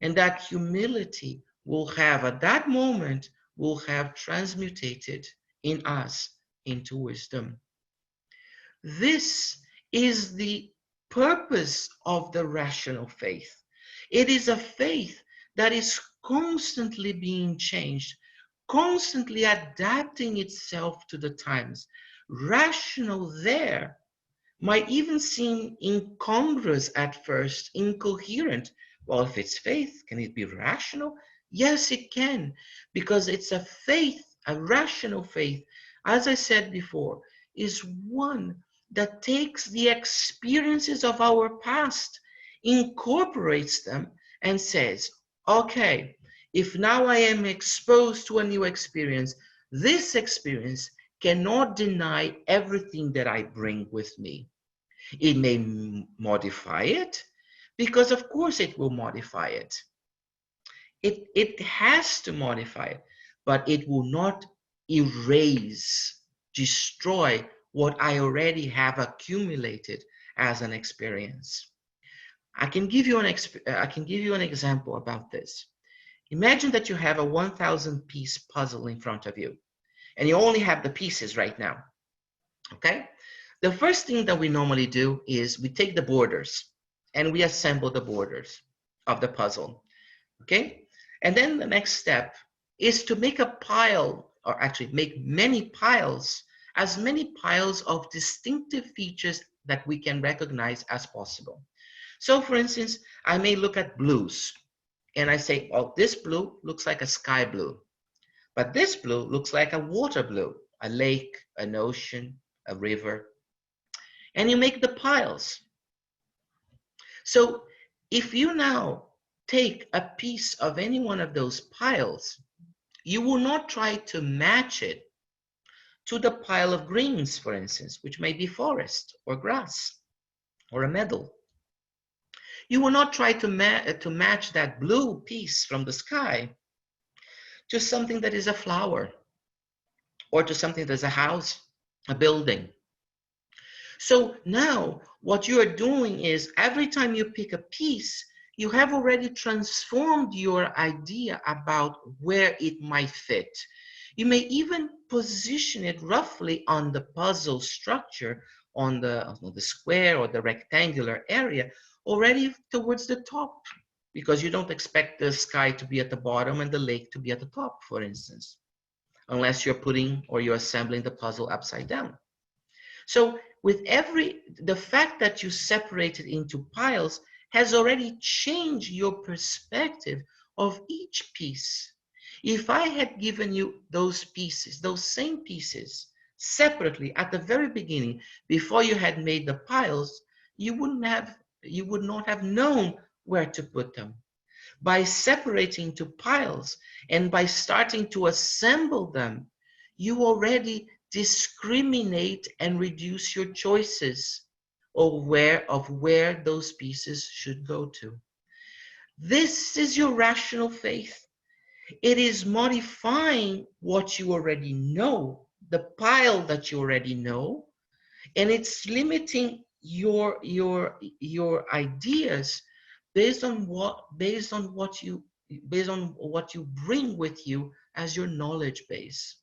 And that humility will have, at that moment, will have transmutated in us into wisdom. This is the purpose of the rational faith. It is a faith that is constantly being changed, constantly adapting itself to the times. Rational there might even seem incongruous at first, incoherent. Well, if it's faith, can it be rational? Yes, it can, because it's a faith, a rational faith, as I said before, is one that takes the experiences of our past, incorporates them, and says, okay, if now I am exposed to a new experience, this experience cannot deny everything that I bring with me. It may modify it, because of course it will modify it. It has to modify it, but it will not erase, destroy what I already have accumulated as an experience. I can give you an example about this. Imagine that you have a 1,000-piece puzzle in front of you, and you only have the pieces right now, okay? The first thing that we normally do is we take the borders and we assemble the borders of the puzzle, okay? And then the next step is to make a pile, or actually make many piles, as many piles of distinctive features that we can recognize as possible. So for instance, I may look at blues and I say, well, this blue looks like a sky blue, but this blue looks like a water blue, a lake, an ocean, a river. And you make the piles. So if you now take a piece of any one of those piles, you will not try to match it to the pile of greens, for instance, which may be forest or grass or a meadow. You will not try to match that blue piece from the sky to something that is a flower or to something that is a house, a building. So now what you are doing is every time you pick a piece, you have already transformed your idea about where it might fit. You may even position it roughly on the puzzle structure, on the square or the rectangular area, already towards the top, because you don't expect the sky to be at the bottom and the lake to be at the top, for instance, unless you're putting or you're assembling the puzzle upside down. So with the fact that you separate it into piles has already changed your perspective of each piece. If I had given you those pieces, those same pieces, separately at the very beginning, before you had made the piles, you would not have known where to put them. By separating to piles and by starting to assemble them, you already discriminate and reduce your choices of where those pieces should go to. This is your rational faith. It is modifying what you already know, the pile that you already know, and it's limiting your ideas based on what you bring with you as your knowledge base.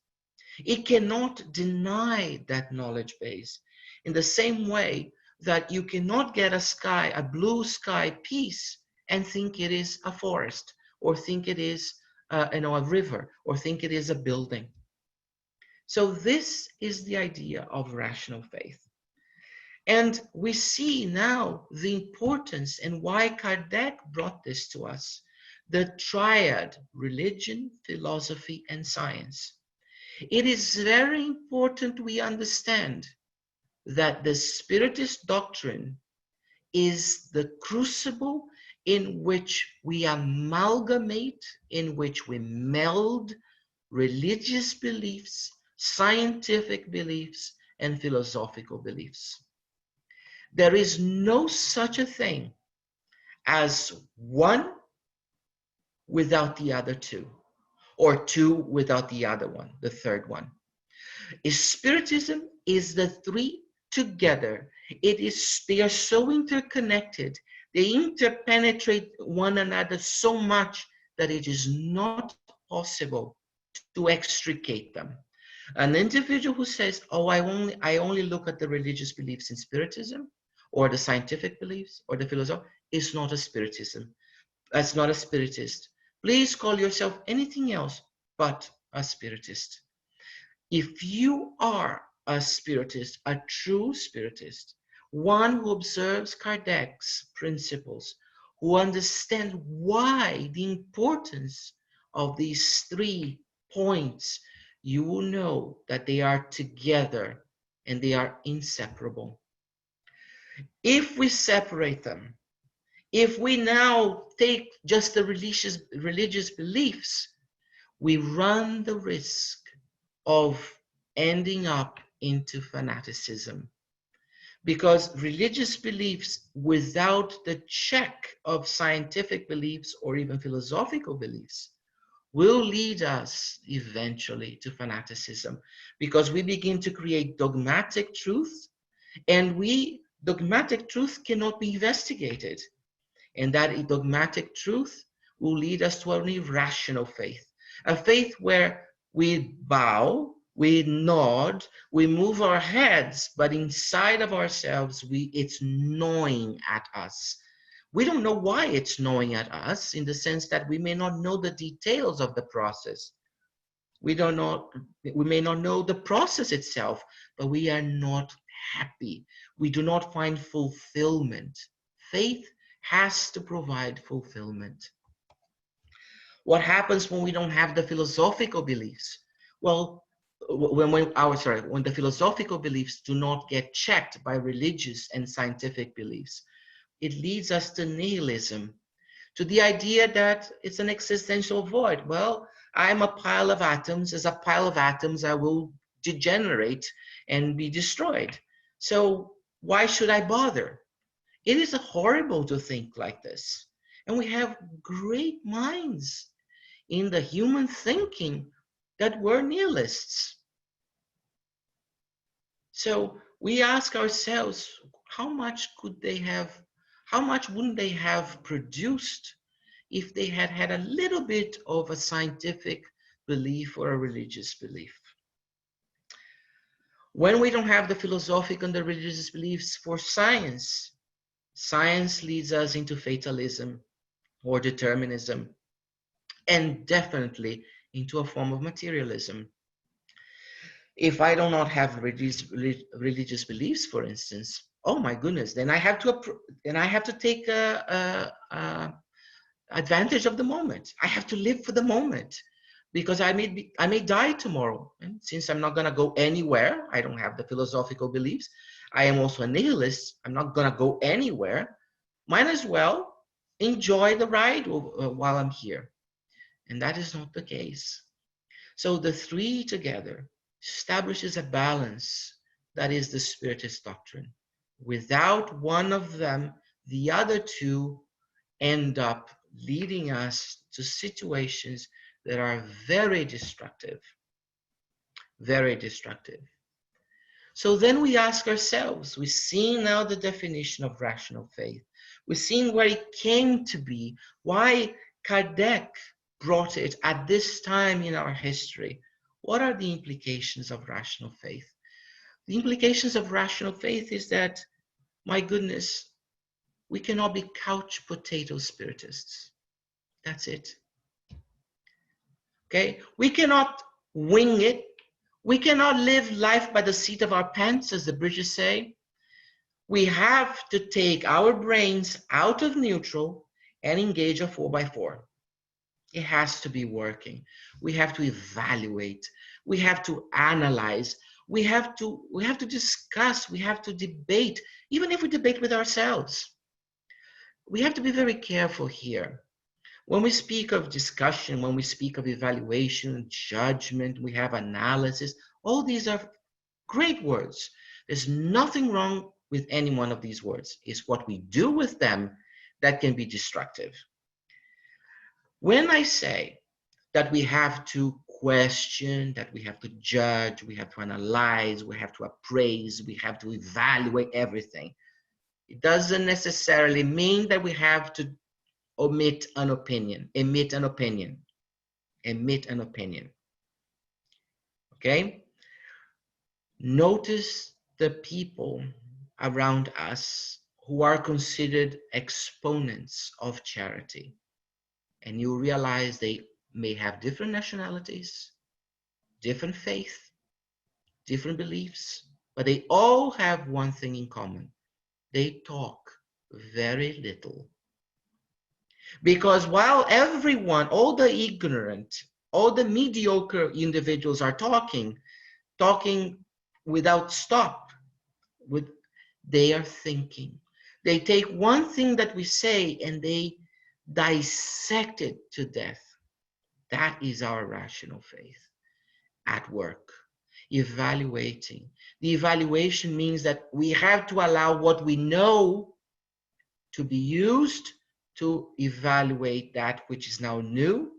It cannot deny that knowledge base in the same way that you cannot get a blue sky piece and think it is a forest, or think it is a river, or think it is a building. So this is the idea of rational faith. And we see now the importance and why Kardec brought this to us, the triad, religion, philosophy, and science. It is very important we understand that the Spiritist doctrine is the crucible in which we amalgamate, in which we meld religious beliefs, scientific beliefs, and philosophical beliefs. There is no such a thing as one without the other two, or two without the other one, the third one. Spiritism is the three together They are so interconnected. They interpenetrate one another so much that it is not possible to extricate them. An individual who says, oh, I only look at the religious beliefs in Spiritism, or the scientific beliefs, or the philosophy, is not a Spiritism. That's not a Spiritist. Please call yourself anything else but a Spiritist. If you are a Spiritist, a true Spiritist, one who observes Kardec's principles, who understands why the importance of these 3 points, you will know that they are together and they are inseparable. If we separate them, if we now take just the religious beliefs, we run the risk of ending up into fanaticism. Because religious beliefs without the check of scientific beliefs or even philosophical beliefs will lead us eventually to fanaticism, because we begin to create dogmatic truth, and dogmatic truth cannot be investigated. And that dogmatic truth will lead us to an irrational faith, a faith where we bow, we nod, we move our heads, but inside of ourselves, it's gnawing at us. We don't know why it's gnawing at us, in the sense that we may not know the details of the process. We may not know the process itself, but we are not happy. We do not find fulfillment. Faith has to provide fulfillment. What happens when we don't have the philosophical beliefs? Well, when the philosophical beliefs do not get checked by religious and scientific beliefs, it leads us to nihilism, to the idea that it's an existential void. Well, I'm a pile of atoms. As a pile of atoms, I will degenerate and be destroyed. So why should I bother? It is horrible to think like this. And we have great minds in the human thinking that were nihilists. So we ask ourselves, how much wouldn't they have produced if they had had a little bit of a scientific belief or a religious belief? When we don't have the philosophical and the religious beliefs for science, science leads us into fatalism or determinism, and definitely into a form of materialism. If I do not have religious beliefs, for instance, oh my goodness, then I have to take advantage of the moment. I have to live for the moment, because I may die tomorrow. And since I'm not going to go anywhere, I don't have the philosophical beliefs. I am also a nihilist. I'm not going to go anywhere. Might as well enjoy the ride while I'm here. And that is not the case. So the 3 together establishes a balance that is the Spiritist doctrine. Without one of them, the other 2 end up leading us to situations that are very destructive. Very destructive. So then we ask ourselves, we've seen now the definition of rational faith. We've seen where it came to be, why Kardec brought it at this time in our history. What are the implications of rational faith? The implications of rational faith is that, my goodness, we cannot be couch potato spiritists. That's it. Okay? We cannot wing it. We cannot live life by the seat of our pants, as the British say. We have to take our brains out of neutral and engage a 4x4. It has to be working. We have to evaluate. We have to analyze. We have to discuss. We have to debate, even if we debate with ourselves. We have to be very careful here. When we speak of discussion, when we speak of evaluation, judgment, we have analysis, all these are great words. There's nothing wrong with any one of these words. It's what we do with them that can be destructive. When I say that we have to question, that we have to judge, we have to analyze, we have to appraise, we have to evaluate everything. It doesn't necessarily mean that we have to emit an opinion. Okay? Notice the people around us who are considered exponents of charity. And you realize they may have different nationalities, different faith, different beliefs, but they all have one thing in common. They talk very little. Because while everyone, all the ignorant, all the mediocre individuals are talking without stop, they are thinking. They take one thing that we say and they dissect it to death. That is our rational faith at work, evaluating. The evaluation means that we have to allow what we know to be used to evaluate that which is now new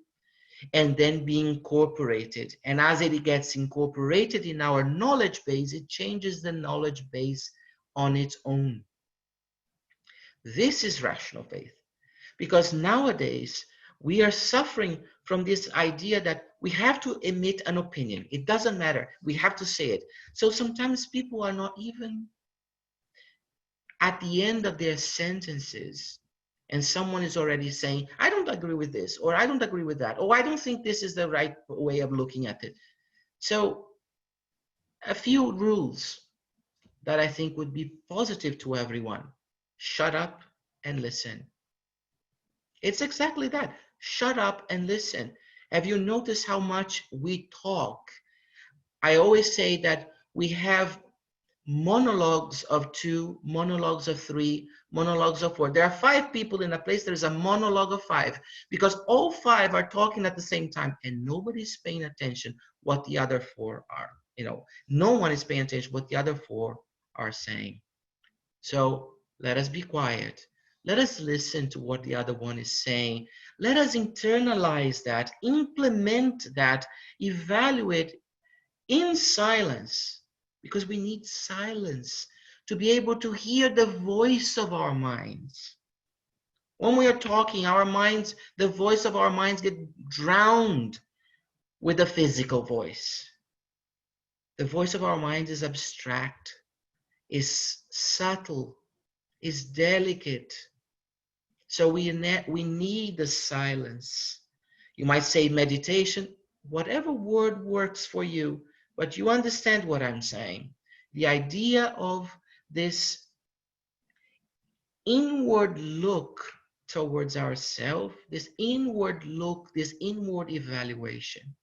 and then be incorporated. And as it gets incorporated in our knowledge base, it changes the knowledge base on its own. This is rational faith, because nowadays we are suffering from this idea that we have to emit an opinion. It doesn't matter. We have to say it. So sometimes people are not even at the end of their sentences, and someone is already saying, I don't agree with this, or I don't agree with that, or I don't think this is the right way of looking at it. So a few rules that I think would be positive to everyone. Shut up and listen. It's exactly that. Shut up and listen. Have you noticed how much we talk? I always say that we have monologues of 2, monologues of 3, monologues of 4. There are 5 people in a place, there's a monologue of 5, because all 5 are talking at the same time and nobody's paying attention what the other 4 are. No one is paying attention what the other 4 are saying. So let us be quiet. Let us listen to what the other one is saying. Let us internalize that, implement that, evaluate in silence, because we need silence to be able to hear the voice of our minds. When we are talking, our minds, the voice of our minds get drowned with the physical voice. The voice of our minds is abstract, is subtle, is delicate. So we need the silence. You might say meditation, whatever word works for you, but you understand what I'm saying. The idea of this inward look towards ourselves, this inward look, this inward evaluation.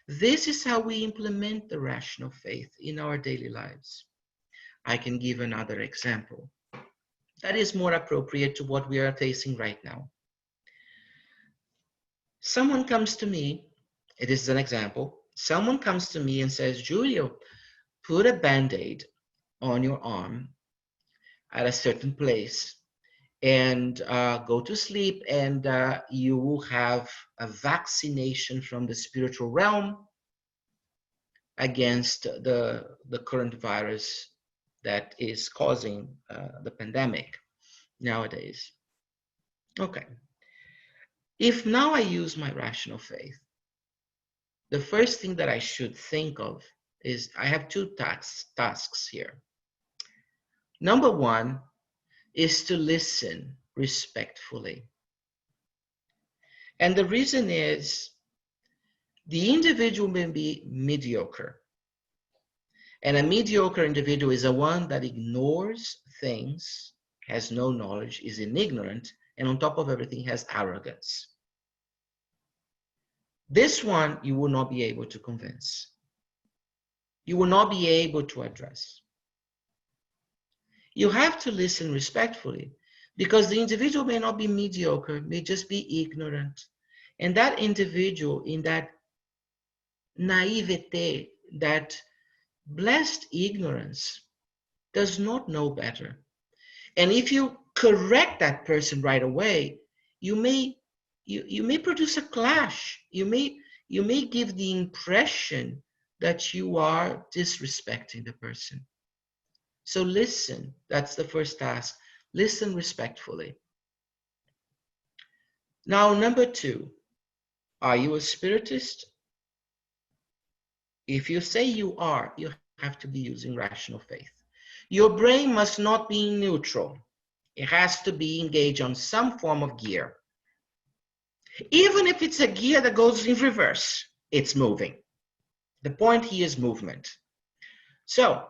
This is how we implement the rational faith in our daily lives. I can give another example that is more appropriate to what we are facing right now. Someone comes to me, it is an example, someone comes to me and says, Julio, put a Band-Aid on your arm at a certain place and go to sleep, and you will have a vaccination from the spiritual realm against the current virus that is causing the pandemic nowadays. Okay. If now I use my rational faith, the first thing that I should think of is I have 2 tasks here. Number 1 is to listen respectfully. And the reason is the individual may be mediocre. And a mediocre individual is a one that ignores things, has no knowledge, is ignorant, and on top of everything has arrogance. This one you will not be able to convince. You will not be able to address. You have to listen respectfully, because the individual may not be mediocre, may just be ignorant. And that individual, in that naivete, that blessed ignorance, does not know better. And if you correct that person right away, you may produce a clash. You may you may give the impression that you are disrespecting the person. So listen, that's the first task. Listen respectfully. Now, number 2, are you a Spiritist? If you say you are, you have to be using rational faith. Your brain must not be neutral. It has to be engaged on some form of gear. Even if it's a gear that goes in reverse, it's moving. The point here is movement. So,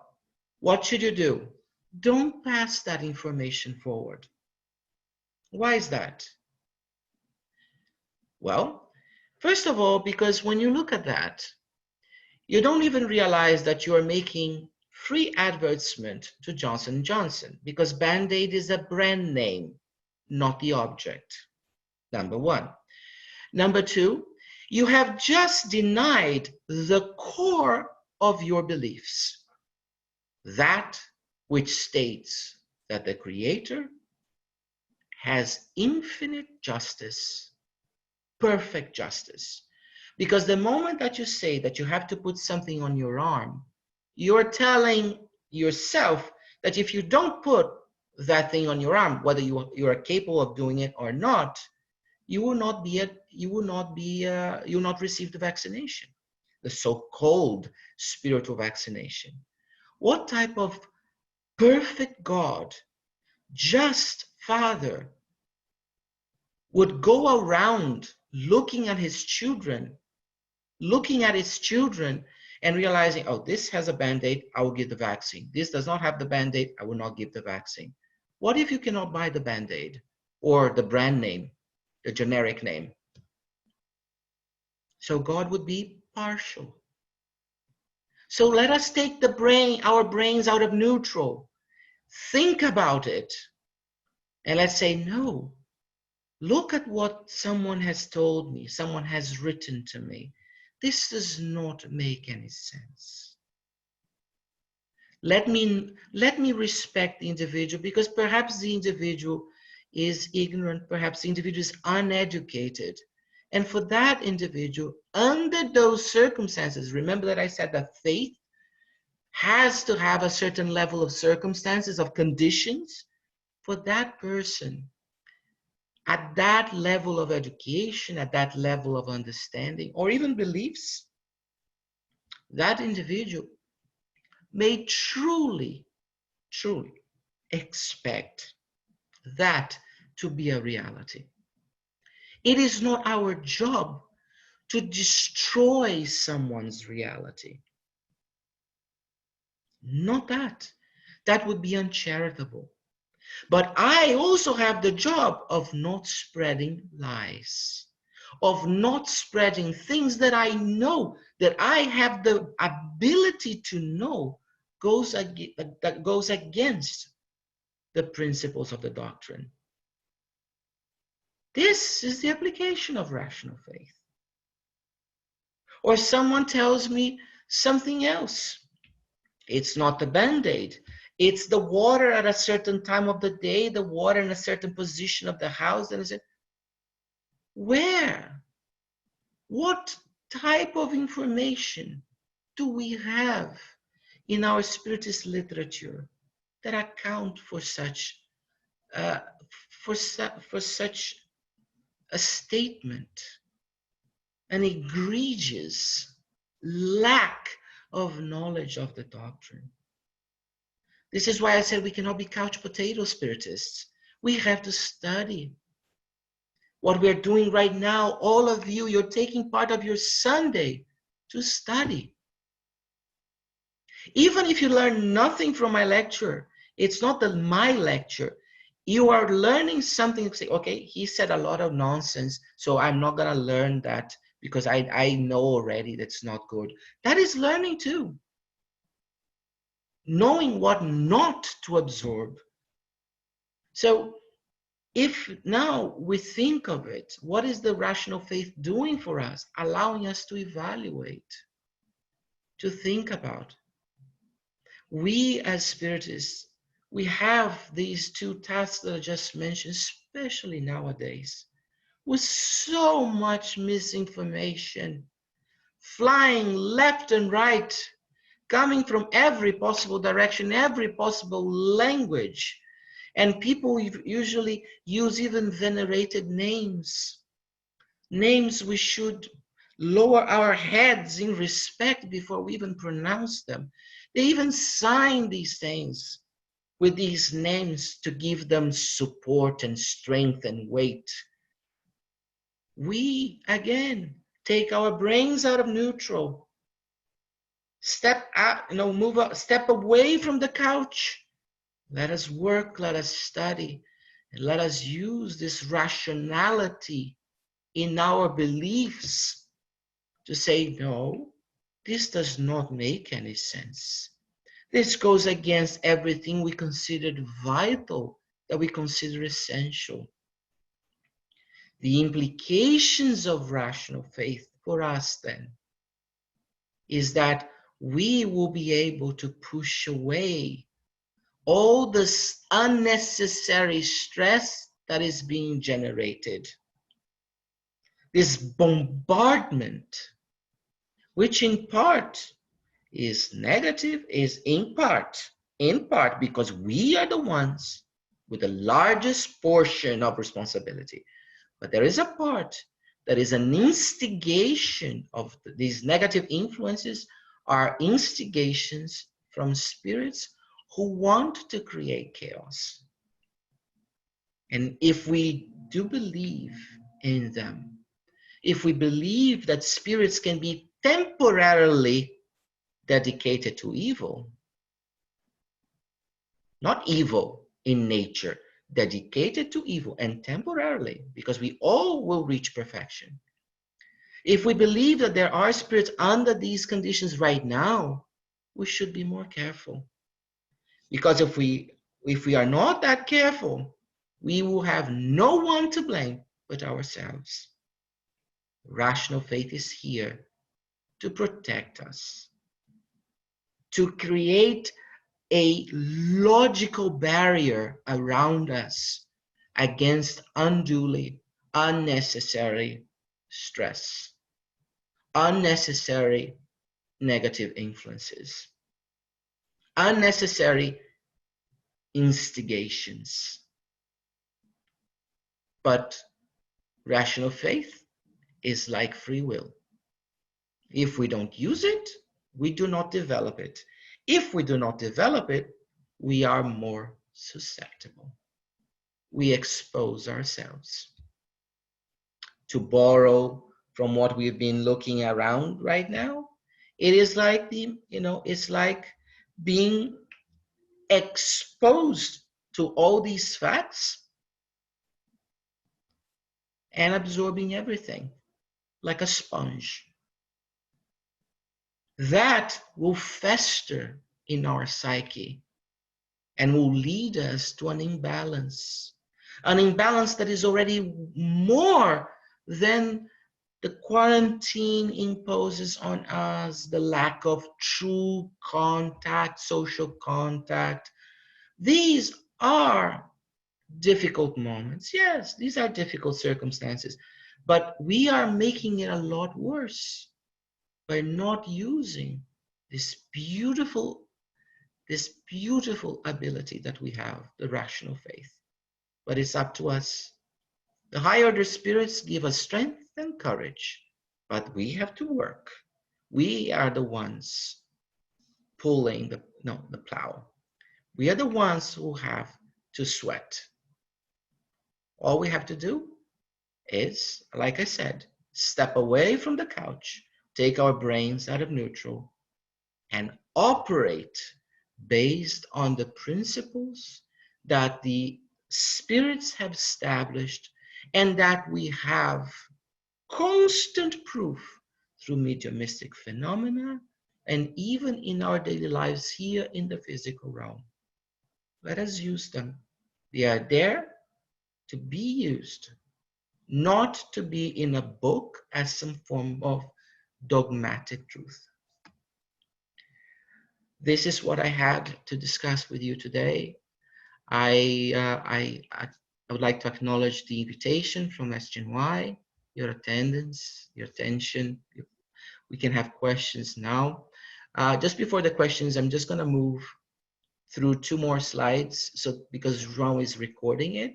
what should you do? Don't pass that information forward. Why is that? Well, first of all, because when you look at that, you don't even realize that you are making free advertisement to Johnson & Johnson, because Band-Aid is a brand name, not the object. Number 1. Number 2, you have just denied the core of your beliefs. That which states that the Creator has infinite justice, perfect justice. Because the moment that you say that you have to put something on your arm, you're telling yourself that if you don't put that thing on your arm, whether you are capable of doing it or not, you will not receive the vaccination, the so-called spiritual vaccination. What type of perfect God, just Father, would go around looking at his children and realizing, oh, this has a Band-Aid, I will give the vaccine. This does not have the Band-Aid, I will not give the vaccine. What if you cannot buy the Band-Aid or the brand name, the generic name? So God would be partial. So let us take our brains out of neutral. Think about it. And let's say, no, look at what someone has told me, someone has written to me. This does not make any sense. Let me respect the individual, because perhaps the individual is ignorant, perhaps the individual is uneducated. And for that individual, under those circumstances, remember that I said that faith has to have a certain level of circumstances, of conditions. For that person, at that level of education, at that level of understanding, or even beliefs, that individual may truly expect that to be a reality. It is not our job to destroy someone's reality. Not that. That would be uncharitable. But I also have the job of not spreading lies, of not spreading things that I know, that I have the ability to know that goes against the principles of the doctrine. This is the application of rational faith. Or someone tells me something else. It's not the Band-Aid. It's the water at a certain time of the day, the water in a certain position of the house. And I said, where? What type of information do we have in our Spiritist literature that account for such a statement, an egregious lack of knowledge of the doctrine? This is why I said we cannot be couch potato Spiritists. We have to study. What we're doing right now, all of you, you're taking part of your Sunday to study. Even if you learn nothing from my lecture, it's not my lecture. You are learning something. Say, okay, he said a lot of nonsense, so I'm not going to learn that because I know already that's not good. That is learning too. Knowing what not to absorb. So if now we think of it, what is the rational faith doing for us? Allowing us to evaluate, to think about. We as Spiritists, we have these two tasks that I just mentioned, especially nowadays, with so much misinformation, flying left and right, coming from every possible direction, every possible language. And people usually use even venerated names, names we should lower our heads in respect before we even pronounce them. They even sign these things with these names to give them support and strength and weight. We, again, take our brains out of neutral, step out, move up, step away from the couch. Let us work, let us study, and let us use this rationality in our beliefs to say, no, this does not make any sense. This goes against everything we considered vital, that we consider essential. The implications of rational faith for us then is that we will be able to push away all this unnecessary stress that is being generated. This bombardment, which in part is negative, is in part because we are the ones with the largest portion of responsibility. But there is a part that is an instigation of these negative influences, are instigations from spirits who want to create chaos. And if we do believe in them, if we believe that spirits can be temporarily dedicated to evil, not evil in nature, dedicated to evil and temporarily, because we all will reach perfection. If we believe that there are spirits under these conditions right now, we should be more careful. Because if we are not that careful, we will have no one to blame but ourselves. Rational faith is here to protect us, to create a logical barrier around us against unduly unnecessary stress, unnecessary negative influences, unnecessary instigations. But rational faith is like free will. If we don't use it, we do not develop it. If we do not develop it, we are more susceptible. We expose ourselves. To borrow from what we've been looking around right now, it is like it's like being exposed to all these facts and absorbing everything like a sponge. That will fester in our psyche and will lead us to an imbalance that is already more than the quarantine imposes on us, the lack of true contact, social contact. These are difficult moments. Yes, these are difficult circumstances, but we are making it a lot worse by not using this beautiful ability that we have, the rational faith. But it's up to us. The higher order spirits give us strength and courage, but we have to work. We are the ones pulling the plow. We are the ones who have to sweat. All we have to do is, like I said, step away from the couch, take our brains out of neutral, and operate based on the principles that the spirits have established and that we have constant proof through mediumistic phenomena and even in our daily lives here in the physical realm. Let us use them. They are there to be used, not to be in a book as some form of dogmatic truth. This is what I had to discuss with you today. I would like to acknowledge the invitation from SGNY, your attendance, your attention. we can have questions now. Just before the questions, I'm just going to move through 2 more slides, so because João is recording it,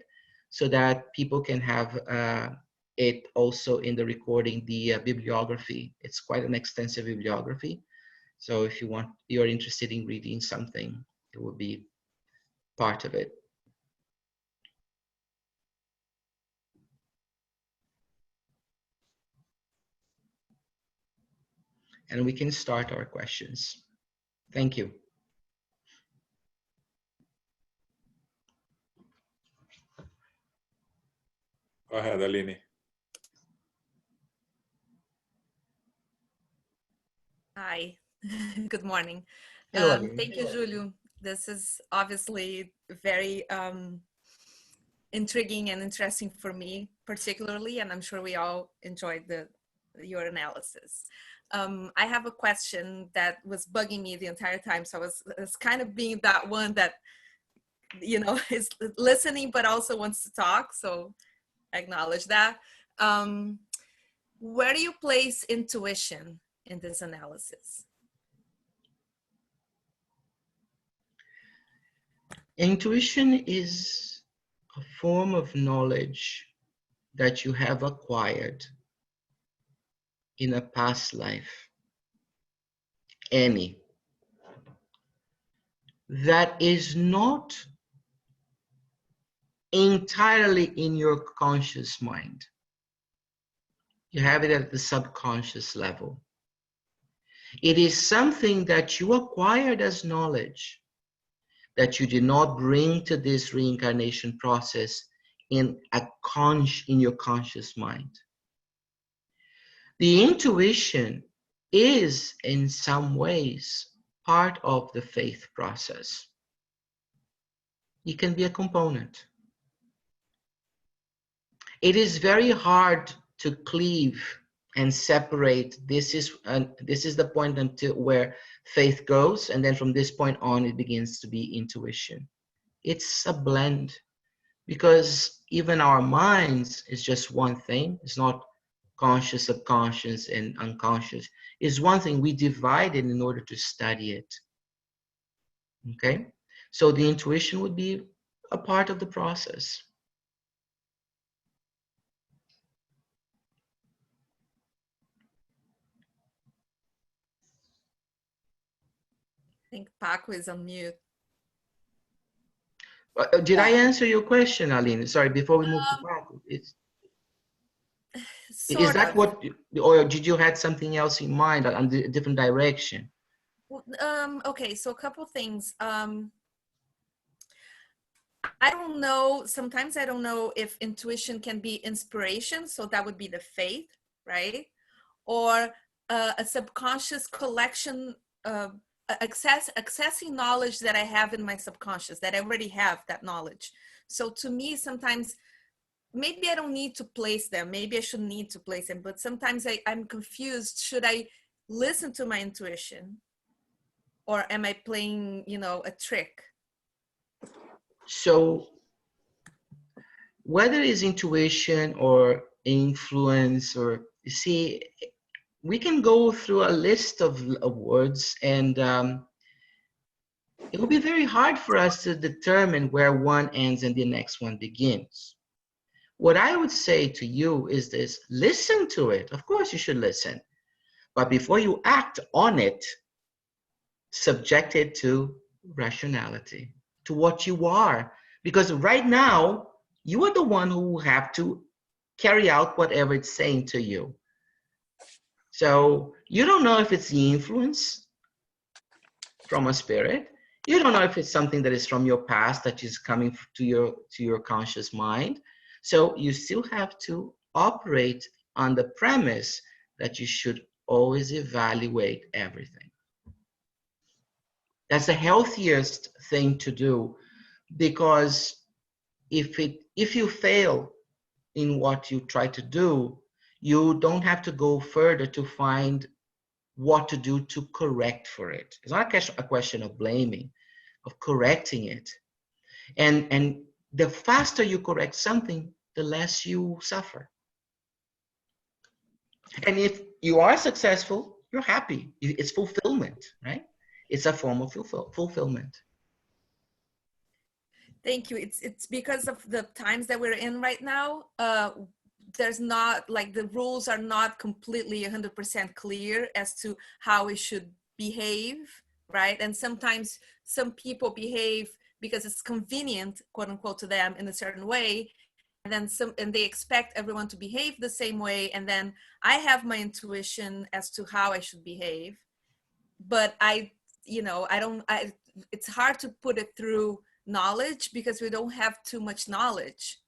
so that people can have it also in the recording, the bibliography. It's quite an extensive bibliography. So if you're interested in reading something, it will be part of it. And we can start our questions. Thank you. Go ahead, Aline. Hi, good morning. Hello, Aline. Thank you, Julio. This is obviously very intriguing and interesting for me, particularly, and I'm sure we all enjoyed your analysis. I have a question that was bugging me the entire time, so I was kind of being that one that, you know, is listening but also wants to talk, so I acknowledge that. Where do you place intuition in this analysis? Intuition is a form of knowledge that you have acquired in a past life, any, that is not entirely in your conscious mind. You have it at the subconscious level. It is something that you acquired as knowledge that you did not bring to this reincarnation process in your conscious mind. The intuition is in some ways part of the faith process. It can be a component. It is very hard to cleave and separate. This is the point until where faith goes, and then from this point on it begins to be intuition. It's a blend, because even our minds is just one thing. It's not conscious, subconscious, and unconscious. It's one thing. We divide it in order to study it. Okay, so the intuition would be a part of the process. I think Paco is on mute. Did I answer your question, Aline? Sorry, before we move to Paco. Is that what, or did you have something else in mind on a different direction? Okay, so a couple things. I don't know, sometimes I don't know if intuition can be inspiration, so that would be the faith, right? Or a subconscious collection, accessing knowledge that I have in my subconscious, that I already have that knowledge. So to me, sometimes, maybe I don't need to place them, maybe I shouldn't need to place them, but sometimes I'm confused. Should I listen to my intuition? Or am I playing, you know, a trick? So whether it's intuition or influence, or you see, we can go through a list of words, and it will be very hard for us to determine where one ends and the next one begins. What I would say to you is this: listen to it. Of course you should listen, but before you act on it, subject it to rationality, to what you are. Because right now, you are the one who will have to carry out whatever it's saying to you. So you don't know if it's the influence from a spirit. You don't know if it's something that is from your past that is coming to your conscious mind. So you still have to operate on the premise that you should always evaluate everything. That's the healthiest thing to do, because if you fail in what you try to do, you don't have to go further to find what to do to correct for it. It's not a question of blaming, of correcting it. And the faster you correct something, the less you suffer. And if you are successful, you're happy. It's fulfillment, right? It's a form of fulfillment. Thank you. It's because of the times that we're in right now. There's not, like, the rules are not completely 100% clear as to how we should behave, right? And sometimes some people behave because it's convenient, quote unquote, to them in a certain way, and then and they expect everyone to behave the same way. And then I have my intuition as to how I should behave, but it's hard to put it through knowledge because we don't have too much knowledge.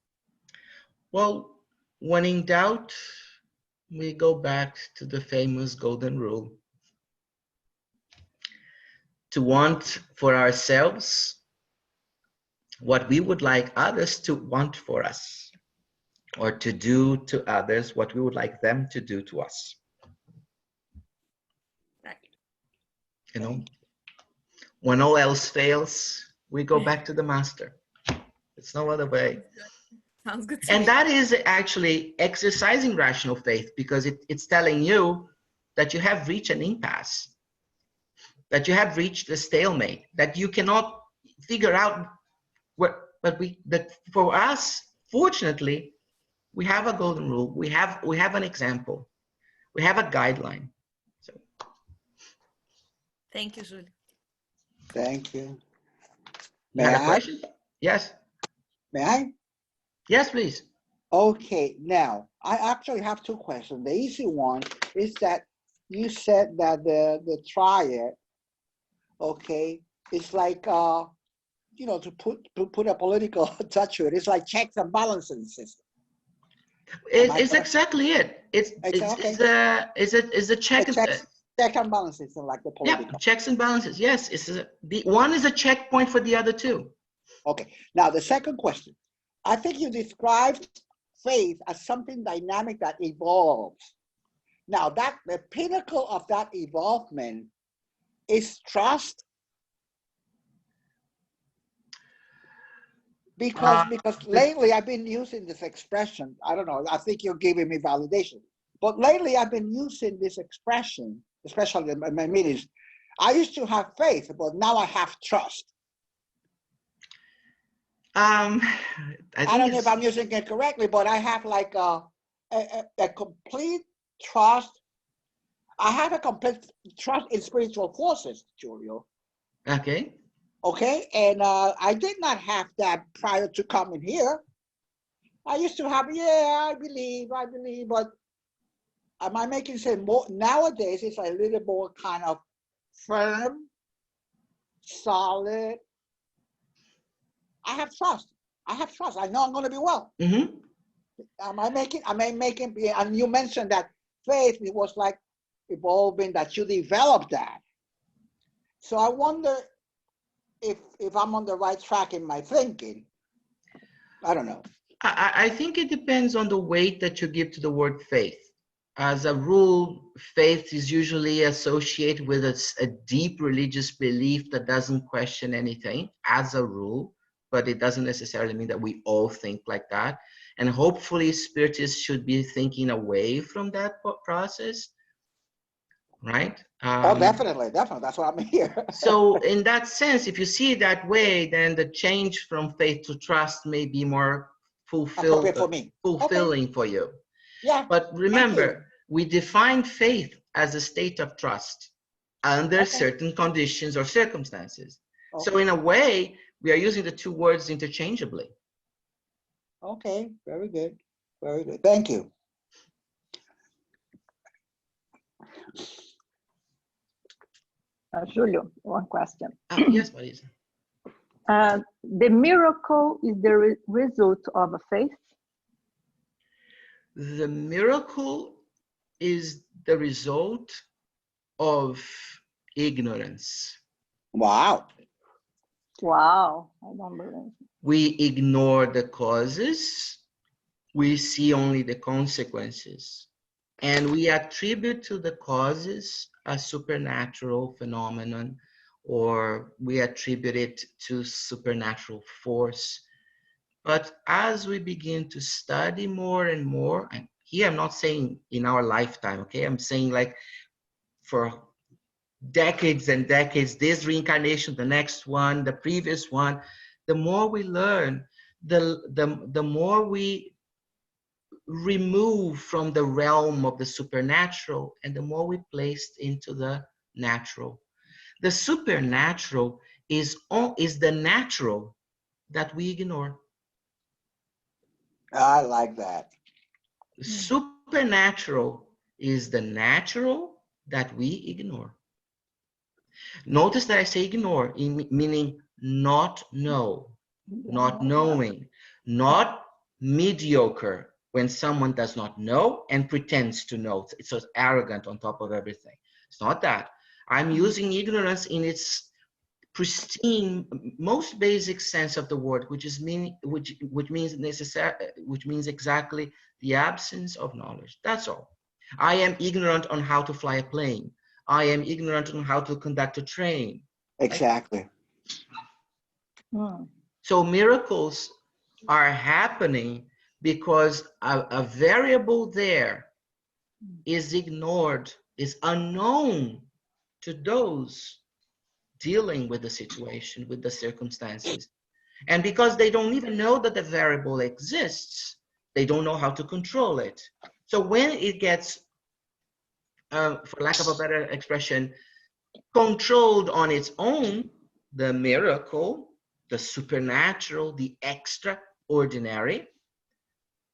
Well, when in doubt, we go back to the famous golden rule. To want for ourselves what we would like others to want for us, or to do to others what we would like them to do to us. Right. You know, when all else fails, we go back to the master. It's no other way. Sounds good to And me. that is actually exercising rational faith, because it's telling you that you have reached an impasse, that you have reached a stalemate, that you cannot figure out what, that for us, fortunately, we have a golden rule. We have an example. We have a guideline. So. Thank you, Julie. Thank you. You May had a I? question? Yes. May I? Yes, please. Okay, now, I actually have two questions. The easy one is that you said that the triad, okay, it's like, to put a political touch to it, it's like checks and balances system. It's exactly it. It's a check. Check and balance system, like the political. Yeah, checks and balances. Yes, the one is a checkpoint for the other two. Okay, now the second question. I think you described faith as something dynamic that evolves. Now, the pinnacle of that evolvement is trust. Because lately I've been using this expression. I don't know, I think you're giving me validation. But lately I've been using this expression, especially in my meetings. I used to have faith, but now I have trust. I don't know if I'm using it correctly, but I have like a complete trust. I have a complete trust in spiritual forces, Julio. Okay. Okay, and I did not have that prior to coming here. I used to have, I believe, but am I making sense? More nowadays? It's a little more kind of firm, solid. I have trust. I know I'm going to be well. Mm-hmm. Am I making? And you mentioned that faith, it was like evolving, that you developed that. So I wonder if I'm on the right track in my thinking. I don't know. I think it depends on the weight that you give to the word faith. As a rule, faith is usually associated with a deep religious belief that doesn't question anything, as a rule, but it doesn't necessarily mean that we all think like that. And hopefully Spiritists should be thinking away from that process, right? Definitely. That's why I'm here. So in that sense, if you see it that way, then the change from faith to trust may be more fulfilling for you. Yeah. But remember, we define faith as a state of trust under certain conditions or circumstances. So in a way, we are using the two words interchangeably. Okay, very good. Very good. Thank you. Julio, one question. Yes, Marisa. The miracle is the result of a faith? The miracle is the result of ignorance. Wow. Wow, I don't believe. We ignore the causes, we see only the consequences, and we attribute to the causes a supernatural phenomenon, or we attribute it to supernatural force. But as we begin to study more and more, and here I'm not saying in our lifetime, okay? I'm saying like for decades and decades, this reincarnation, the next one, the previous one, the more we learn, the more we remove from the realm of the supernatural, and the more we placed into the natural. The supernatural is the natural that we ignore. I like that. The supernatural is the natural that we ignore. Notice that I say ignore, meaning not know, not knowing, not mediocre when someone does not know and pretends to know. It's so arrogant on top of everything. It's not that. I'm using ignorance in its pristine, most basic sense of the word, which means exactly the absence of knowledge. That's all. I am ignorant on how to fly a plane. I am ignorant on how to conduct a train. Exactly. So miracles are happening because a variable there is ignored, is unknown to those dealing with the situation, with the circumstances. And because they don't even know that the variable exists, they don't know how to control it. So when it gets, for lack of a better expression, controlled on its own, the miracle, the supernatural, the extraordinary,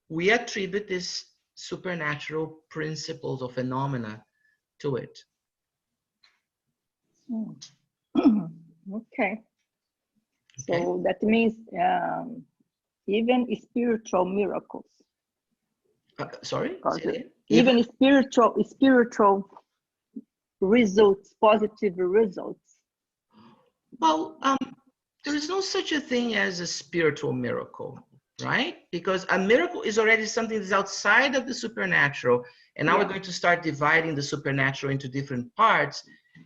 we attribute this supernatural principles or phenomena to it. Okay. So that means even spiritual miracles. Sorry? Even spiritual results, positive results. Well, there is no such a thing as a spiritual miracle, right? Because a miracle is already something that's outside of the supernatural. And now we're going to start dividing the supernatural into different parts.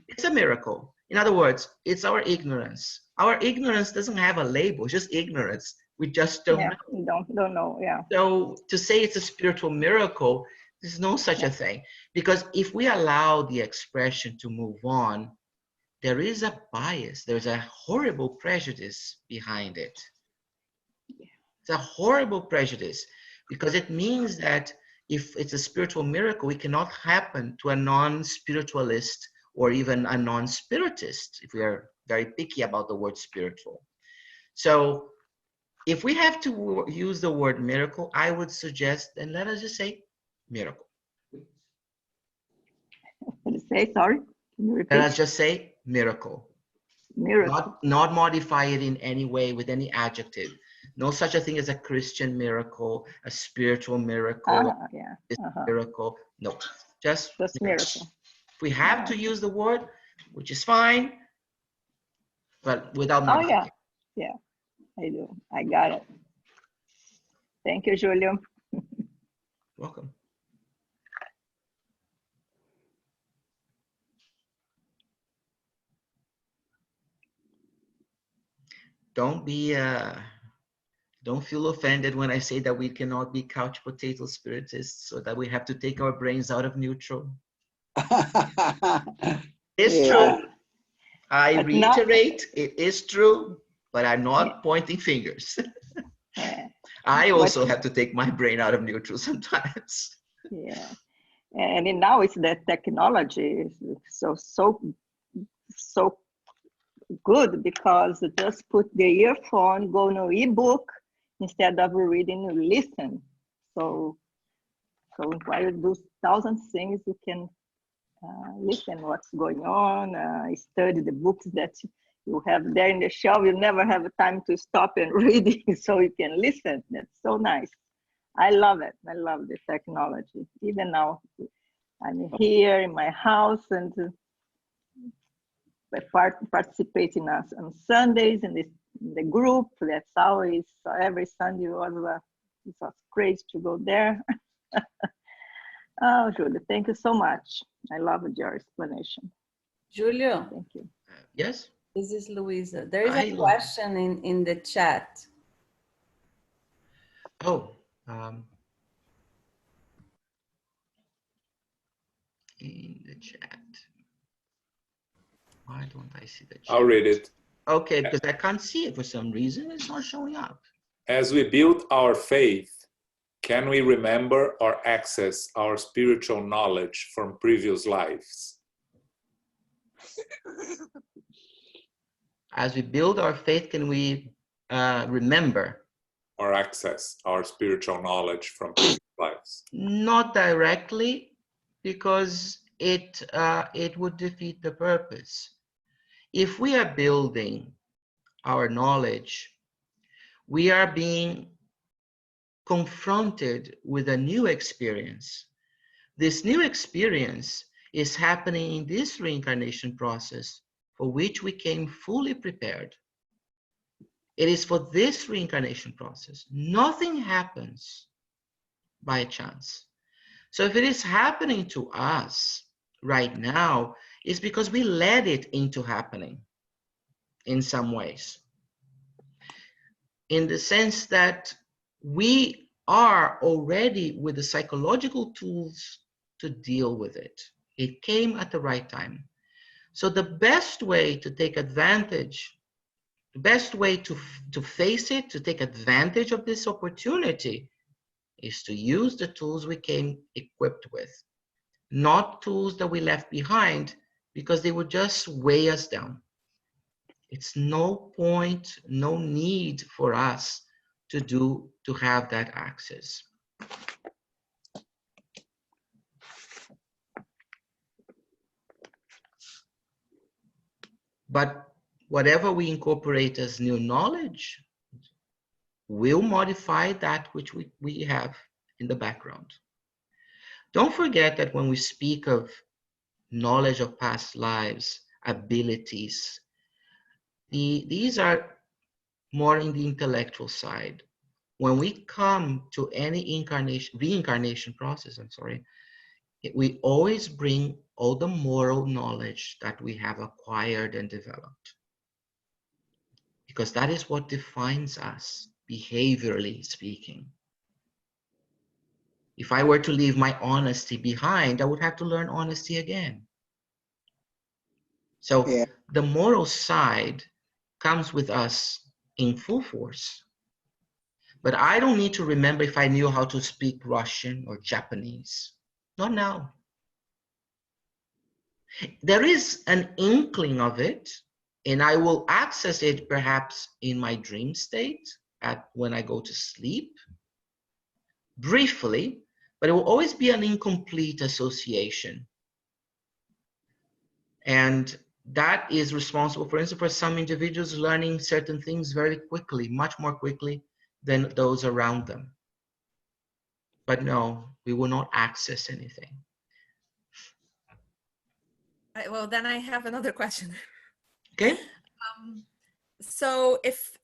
It's a miracle. In other words, it's our ignorance. Our ignorance doesn't have a label, it's just ignorance. We just don't know. We don't know, So to say it's a spiritual miracle, there's no such a thing. Because if we allow the expression to move on, there is a bias, there's a horrible prejudice behind it. It's a horrible prejudice because it means that if it's a spiritual miracle, it cannot happen to a non-spiritualist or even a non-spiritist, if we are very picky about the word spiritual. So if we have to use the word miracle, I would suggest, and let us just say miracle. Sorry? Can you repeat? Let us just say miracle. Miracle. Not modify it in any way with any adjective. No such a thing as a Christian miracle, a spiritual miracle, miracle. No, just miracle. If we have to use the word, which is fine, but without modifying. Yeah, I do. I got it. Thank you, Julio. Welcome. Don't feel offended when I say that we cannot be couch potato spiritists, so that we have to take our brains out of neutral. It's true. I reiterate, it is true, but I'm not pointing fingers. I also have to take my brain out of neutral sometimes. Yeah, and now it's that technology is so good, because just put the earphone, go to ebook instead of reading, listen. So while you do 1,000 things, you can listen what's going on, study the books that you have there in the shelf. You never have time to stop and reading, so you can listen. That's so nice. I love it. I love the technology. Even now, I'm here in my house and I participate on Sundays in the group. That's always, every Sunday it was great to go there. Oh, Julio, thank you so much. I loved your explanation. Julio. Thank you. Yes? This is Luisa. There is a question in the chat. Oh, in the chat. Why don't I see the chat? I'll read it. Okay, because I can't see it for some reason. It's not showing up. As we build our faith, can we remember or access our spiritual knowledge from previous lives? As we build our faith, can we remember? Or access our spiritual knowledge from previous lives? Not directly, because it would defeat the purpose. If we are building our knowledge, we are being confronted with a new experience. This new experience is happening in this reincarnation process for which we came fully prepared. It is for this reincarnation process. Nothing happens by chance. So if it is happening to us right now, it's because we led it into happening in some ways. In the sense that we are already with the psychological tools to deal with it. It came at the right time. So the best way to take advantage, the best way to face it, to take advantage of this opportunity, is to use the tools we came equipped with, not tools that we left behind because they would just weigh us down. It's no point, no need for us to have that access. But whatever we incorporate as new knowledge will modify that which we have in the background. Don't forget that when we speak of knowledge of past lives, abilities, these are more in the intellectual side. When we come to any reincarnation process, we always bring all the moral knowledge that we have acquired and developed. Because that is what defines us, behaviorally speaking. If I were to leave my honesty behind, I would have to learn honesty again. So yeah, the moral side comes with us in full force. But I don't need to remember if I knew how to speak Russian or Japanese. Not now. There is an inkling of it, and I will access it perhaps in my dream state when I go to sleep, briefly, but it will always be an incomplete association. And that is responsible, for instance, for some individuals learning certain things very quickly, much more quickly than those around them. But no, we will not access anything. Well, then I have another question. Okay. So if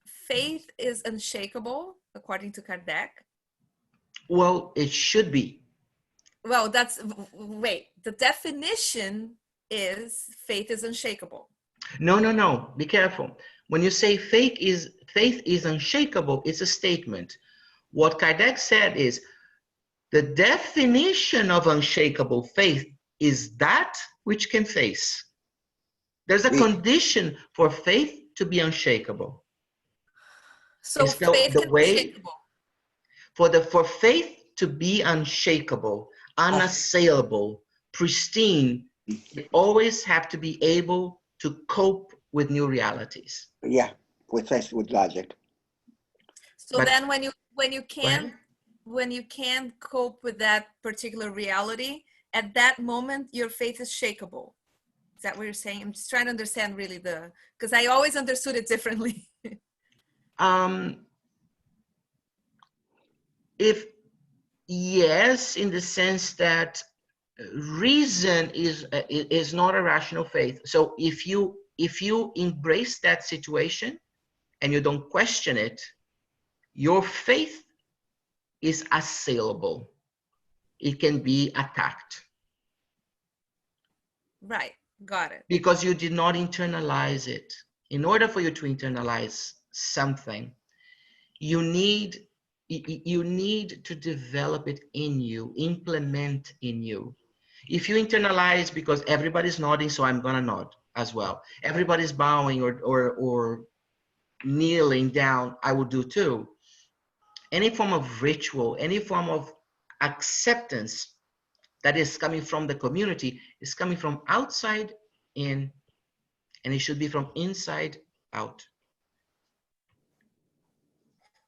faith is unshakable, according to Kardec. Well, it should be. Well, wait, the definition is faith is unshakable. No. Be careful. When you say faith is unshakable, it's a statement. What Kardec said is the definition of unshakable faith is that which can face. There's a condition for faith to be unshakable. So faith can be unshakable. For faith to be unshakable, unassailable, pristine, you always have to be able to cope with new realities. Yeah, with logic. So then when you can't cope with that particular reality, at that moment your faith is shakable. Is that what you're saying? I'm just trying to understand really because I always understood it differently. Yes, in the sense that reason is not a rational faith. So if you embrace that situation and you don't question it, your faith is assailable. It can be attacked. Right, got it. Because you did not internalize it. In order for you to internalize something, you need to develop it in you, implement in you. If you internalize because everybody's nodding, so I'm gonna nod. as well. Everybody's bowing or kneeling down, I will do too. Any form of ritual, any form of acceptance that is coming from the community is coming from outside in, and it should be from inside out.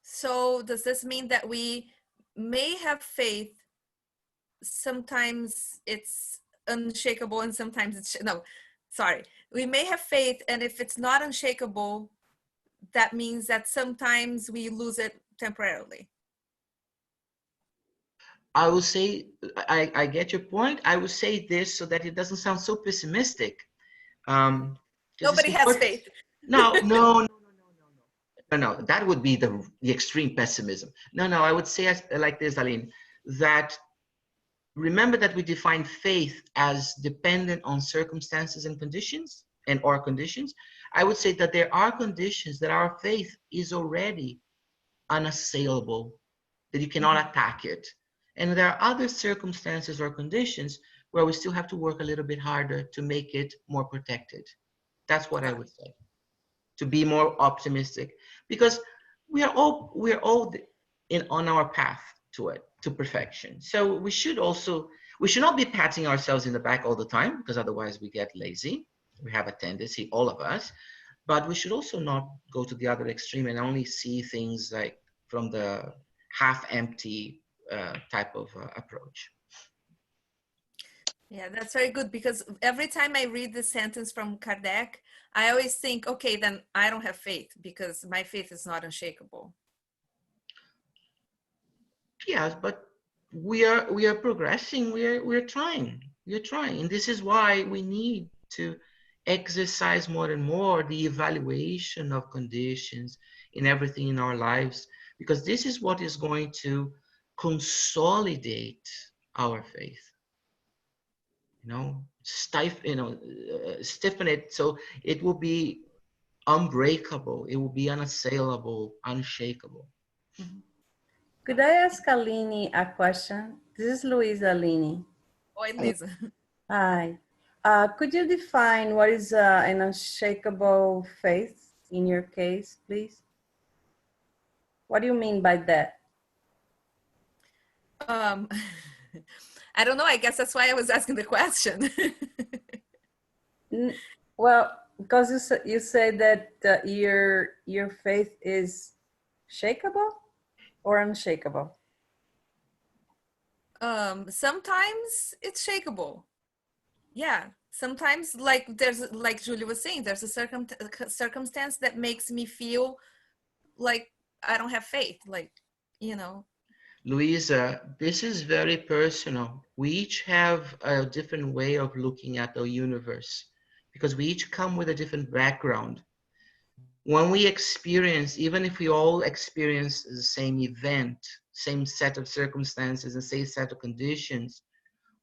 So does this mean that we may have faith, sometimes it's unshakable and sometimes it's, no, sorry. We may have faith, and if it's not unshakable, that means that sometimes we lose it temporarily. I will say, I get your point. I will say this so that it doesn't sound so pessimistic. Nobody has faith. No, that would be the extreme pessimism. No, I would say like this, Aline, that remember that we define faith as dependent on circumstances and conditions or conditions. I would say that there are conditions that our faith is already unassailable, that you cannot attack it. And there are other circumstances or conditions where we still have to work a little bit harder to make it more protected. That's what I would say, to be more optimistic, because we're all on our path to it, to perfection. So we should not be patting ourselves in the back all the time, because otherwise we get lazy. We have a tendency, all of us, but we should also not go to the other extreme and only see things like from the half empty type of approach. Yeah, that's very good, because every time I read the sentence from Kardec, I always think, okay, then I don't have faith because my faith is not unshakable. Yes, but we are progressing. We're trying. And this is why we need to exercise more and more the evaluation of conditions in everything in our lives, because this is what is going to consolidate our faith. Stiffen it so it will be unbreakable. It will be unassailable, unshakable. Mm-hmm. Could I ask Aline a question? This is Luisa Aline. Oi, Lisa. Hi. Could you define what is an unshakable faith in your case, please? What do you mean by that? I don't know. I guess that's why I was asking the question. Well, because you say that your faith is shakeable or unshakable? Sometimes it's shakeable. Yeah. Sometimes, like Julie was saying, there's a circumstance that makes me feel like I don't have faith. Like, Luisa, this is very personal. We each have a different way of looking at the universe because we each come with a different background. When we experience, even if we all experience the same event, same set of circumstances and same set of conditions,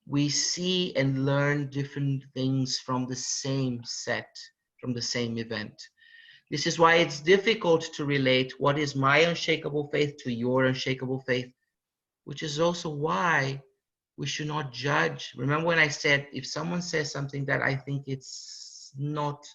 we see and learn different things from the same set, from the same event. This is why it's difficult to relate what is my unshakable faith to your unshakable faith, which is also why we should not judge. Remember when I said, if someone says something that I think it's not,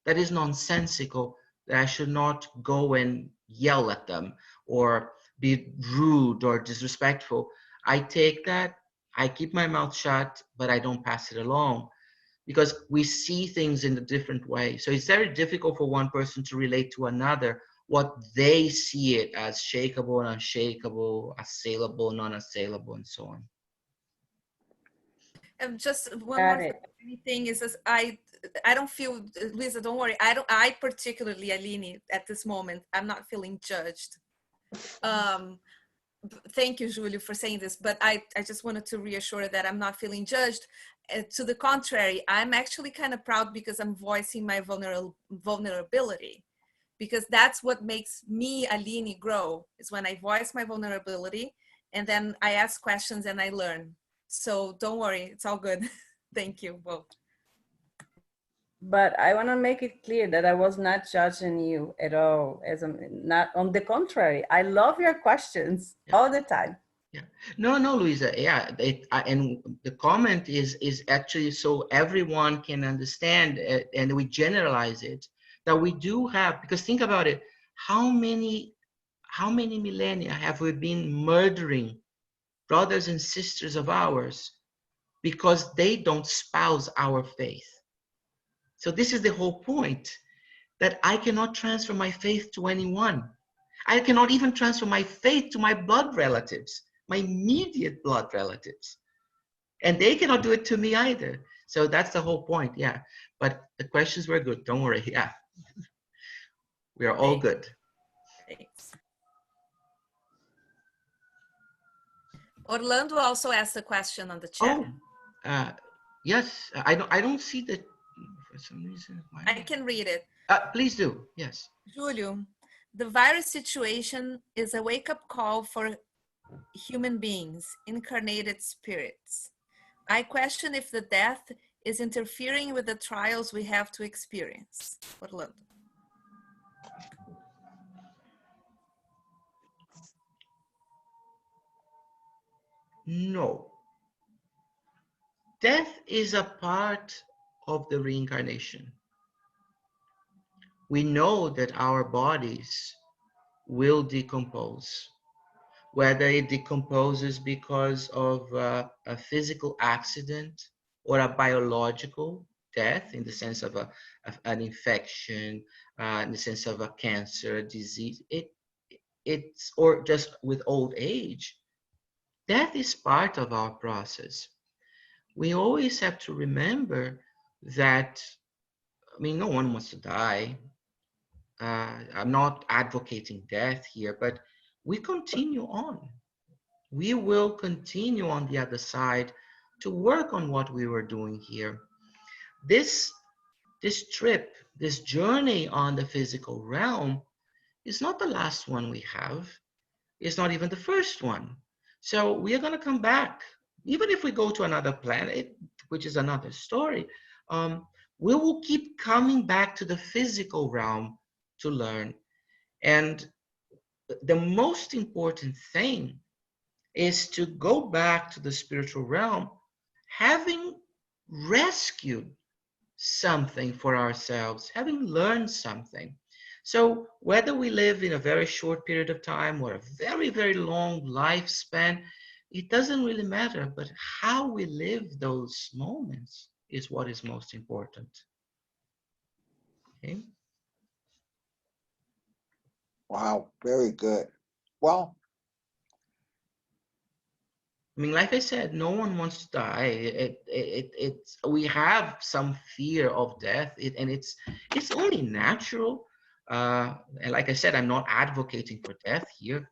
that is nonsensical, that I should not go and yell at them or be rude or disrespectful. I take that, I keep my mouth shut, but I don't pass it along because we see things in a different way. So it's very difficult for one person to relate to another what they see it as shakeable and unshakable, assailable, non-assailable, and so on. And just one more thing is this, I don't feel, Lisa, don't worry. I particularly, Aline, at this moment, I'm not feeling judged. Thank you, Julie, for saying this, but I just wanted to reassure that I'm not feeling judged. To the contrary, I'm actually kind of proud because I'm voicing my vulnerability, because that's what makes me, Aline, grow, is when I voice my vulnerability and then I ask questions and I learn. So don't worry, it's all good. Thank you both. But I want to make it clear that I was not judging you at all. Not on the contrary, I love your questions all the time. Yeah. No, no, Luisa. Yeah, and the comment is actually so everyone can understand, and we generalize it, that we do have, because think about it, how many millennia have we been murdering brothers and sisters of ours because they don't espouse our faith? So this is the whole point, that I cannot transfer my faith to anyone. I cannot even transfer my faith to my blood relatives, my immediate blood relatives. And they cannot do it to me either. So that's the whole point, yeah. But the questions were good, don't worry, yeah. We are all good. Thanks. Orlando also asked a question on the chat. Oh, yes, I don't see that for some reason. I can read it. Please do, yes. Julio, the virus situation is a wake-up call for human beings, incarnated spirits. I question if the death is interfering with the trials we have to experience. Orlando. No. Death is a part of the reincarnation. We know that our bodies will decompose, whether it decomposes because of a physical accident or a biological death in the sense of an infection, in the sense of a cancer, a disease, it's or just with old age. Death is part of our process. We always have to remember that, I mean, no one wants to die. I'm not advocating death here, but we continue on. We will continue on the other side to work on what we were doing here. This trip, this journey on the physical realm is not the last one we have. It's not even the first one. So we are going to come back. Even if we go to another planet, which is another story, we will keep coming back to the physical realm to learn. And the most important thing is to go back to the spiritual realm, having rescued something for ourselves, having learned something. So whether we live in a very short period of time or a very, very long lifespan, it doesn't really matter, but how we live those moments is what is most important. Okay? Wow, very good. Well, I mean, like I said, no one wants to die. We have some fear of death, and it's only natural. And like I said, I'm not advocating for death here,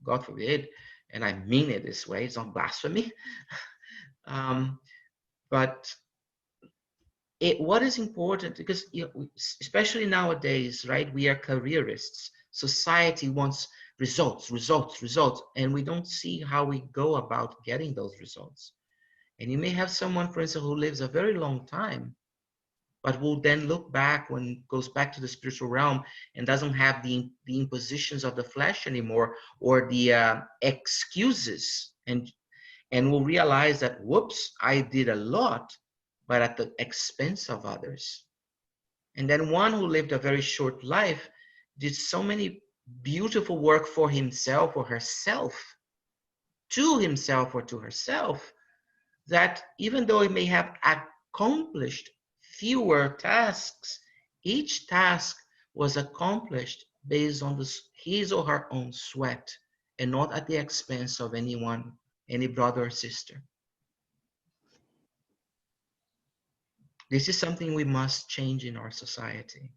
God forbid, and I mean it this way. It's not blasphemy. But what is important, because especially nowadays, right? We are careerists. Society wants results, and we don't see how we go about getting those results. And you may have someone, for instance, who lives a very long time, but will then look back when goes back to the spiritual realm and doesn't have the impositions of the flesh anymore, or the excuses, and will realize that, whoops, I did a lot, but at the expense of others. And then one who lived a very short life did so many beautiful work for himself or herself, to himself or to herself, that even though he may have accomplished fewer tasks, each task was accomplished based on his or her own sweat, and not at the expense of anyone, any brother or sister. This is something we must change in our society.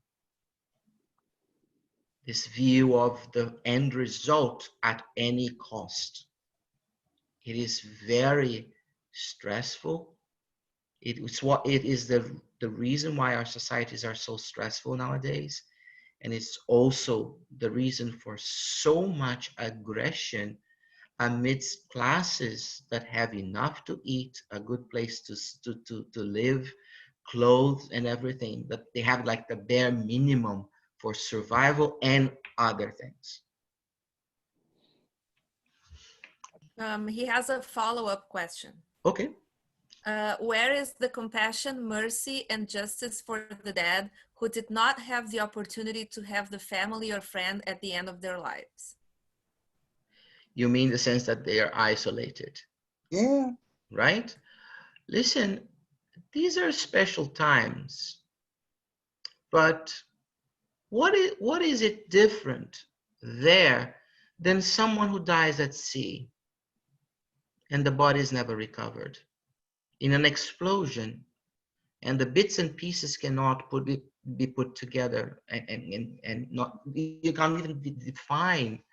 This view of the end result at any cost. It is very stressful. It is the reason why our societies are so stressful nowadays. And it's also the reason for so much aggression amidst classes that have enough to eat, a good place to live, clothes and everything, that they have like the bare minimum for survival and other things. He has a follow-up question. Okay. Where is the compassion, mercy, and justice for the dead who did not have the opportunity to have the family or friend at the end of their lives? You mean the sense that they are isolated, Yeah. right? Listen, these are special times, but what is it different there than someone who dies at sea and the body is never recovered in an explosion, and the bits and pieces cannot be put together, and not, you can't even define.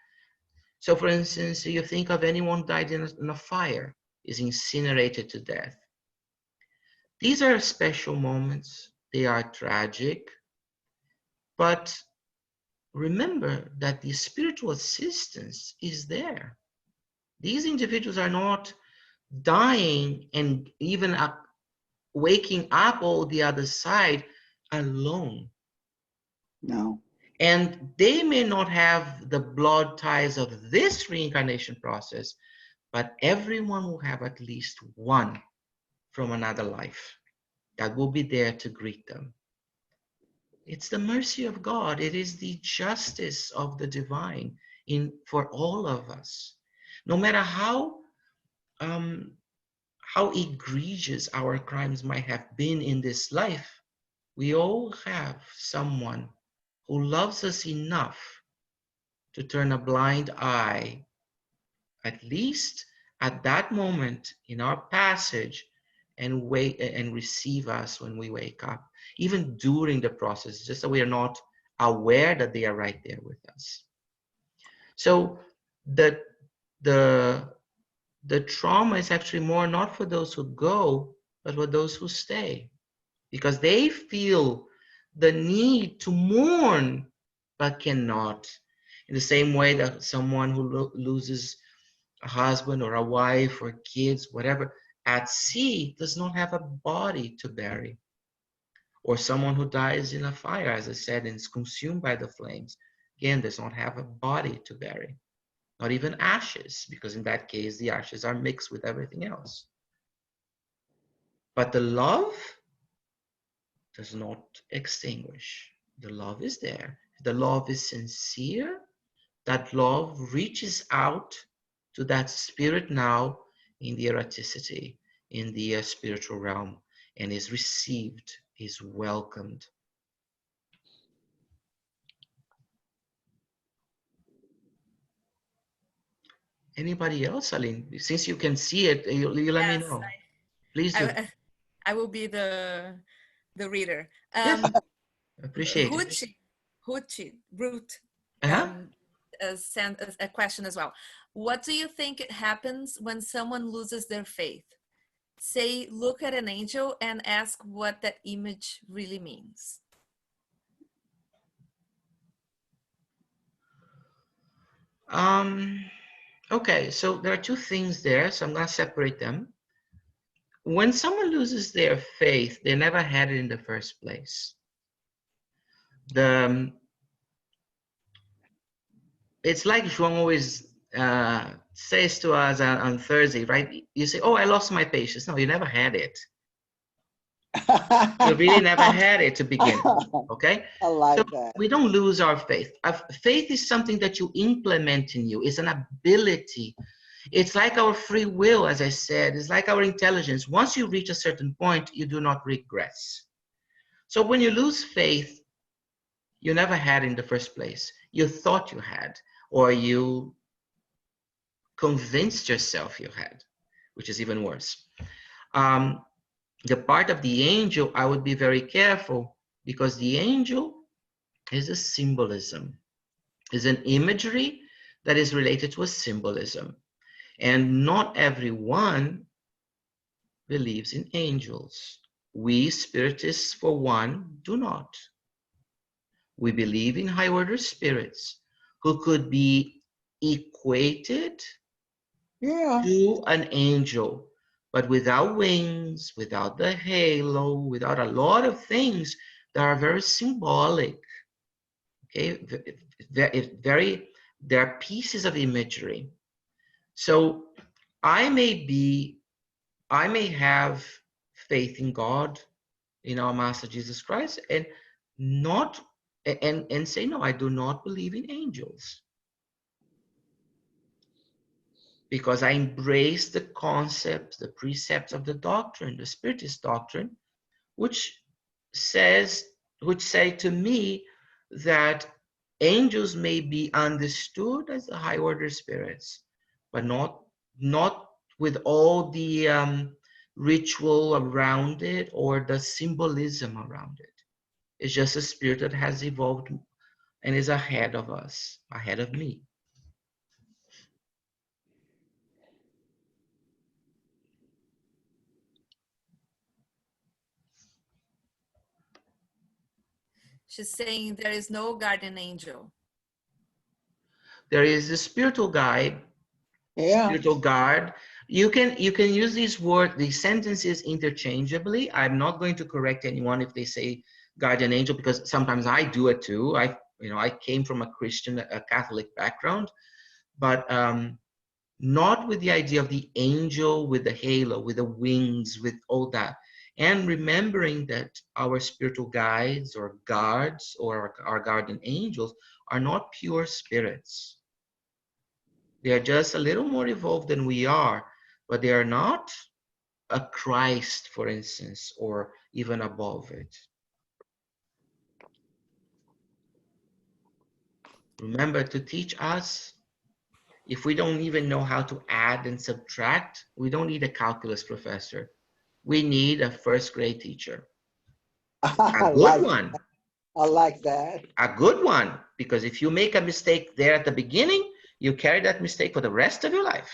So for instance, you think of anyone died in a fire, is incinerated to death. These are special moments, they are tragic, but remember that the spiritual assistance is there. These individuals are not dying and even waking up all the other side alone. No. And they may not have the blood ties of this reincarnation process, but everyone will have at least one from another life that will be there to greet them. It's the mercy of God. It is the justice of the divine for all of us. No matter how egregious our crimes might have been in this life, we all have someone who loves us enough to turn a blind eye, at least at that moment in our passage, and wait and receive us when we wake up, even during the process, just so we are not aware that they are right there with us. So the trauma is actually more not for those who go, but for those who stay, because they feel the need to mourn, but cannot. In the same way that someone who loses a husband or a wife or kids, whatever, at sea does not have a body to bury. Or someone who dies in a fire, as I said, and is consumed by the flames, again, does not have a body to bury. Not even ashes, because in that case, the ashes are mixed with everything else. But the love does not extinguish. The love is there. The love is sincere. That love reaches out to that spirit now in the eroticity, in the spiritual realm, and is received, is welcomed. Anybody else, Aline? Since you can see it, you let me know. Please do. I will be the reader. Yes, appreciate it. Ruth sent a question as well. What do you think happens when someone loses their faith? Say, look at an angel and ask what that image really means. Okay, so there are two things there, so I'm going to separate them. When someone loses their faith, they never had it in the first place. It's like João always says to us on Thursday, right? You say, oh, I lost my patience. No, you never had it. You really never had it to begin with, okay? I like so that. We don't lose our faith. Faith is something that you implement in you. It's an ability. It's like our free will, as I said. It's like our intelligence. Once you reach a certain point, you do not regress. So when you lose faith, you never had it in the first place. You thought you had, or you convinced yourself you had, which is even worse. The part of the angel, I would be very careful, because the angel is a symbolism, is an imagery that is related to a symbolism. And not everyone believes in angels. We Spiritists, for one, do not. We believe in high order spirits who could be equated to an angel, but without wings, without the halo, without a lot of things that are very symbolic. Okay, there are pieces of imagery. So I may have faith in God, in our Master Jesus Christ, and say, no, I do not believe in angels. Because I embrace the concepts, the precepts of the doctrine, the Spiritist doctrine, which say to me that angels may be understood as the high order spirits, but not with all the ritual around it or the symbolism around it. It's just a spirit that has evolved and is ahead of us, ahead of me. She's saying there is no guardian angel. There is a spiritual guide, spiritual guard. You can use these sentences interchangeably. I'm not going to correct anyone if they say guardian angel, because sometimes I do it too. I came from a Catholic background, but not with the idea of the angel with the halo, with the wings, with all that. And remembering that our spiritual guides or guards or our guardian angels are not pure spirits. They are just a little more evolved than we are, but they are not a Christ, for instance, or even above it. Remember, to teach us, if we don't even know how to add and subtract, we don't need a calculus professor. We need a first grade teacher. A good one. I like that. A good one, because if you make a mistake there at the beginning, you carry that mistake for the rest of your life.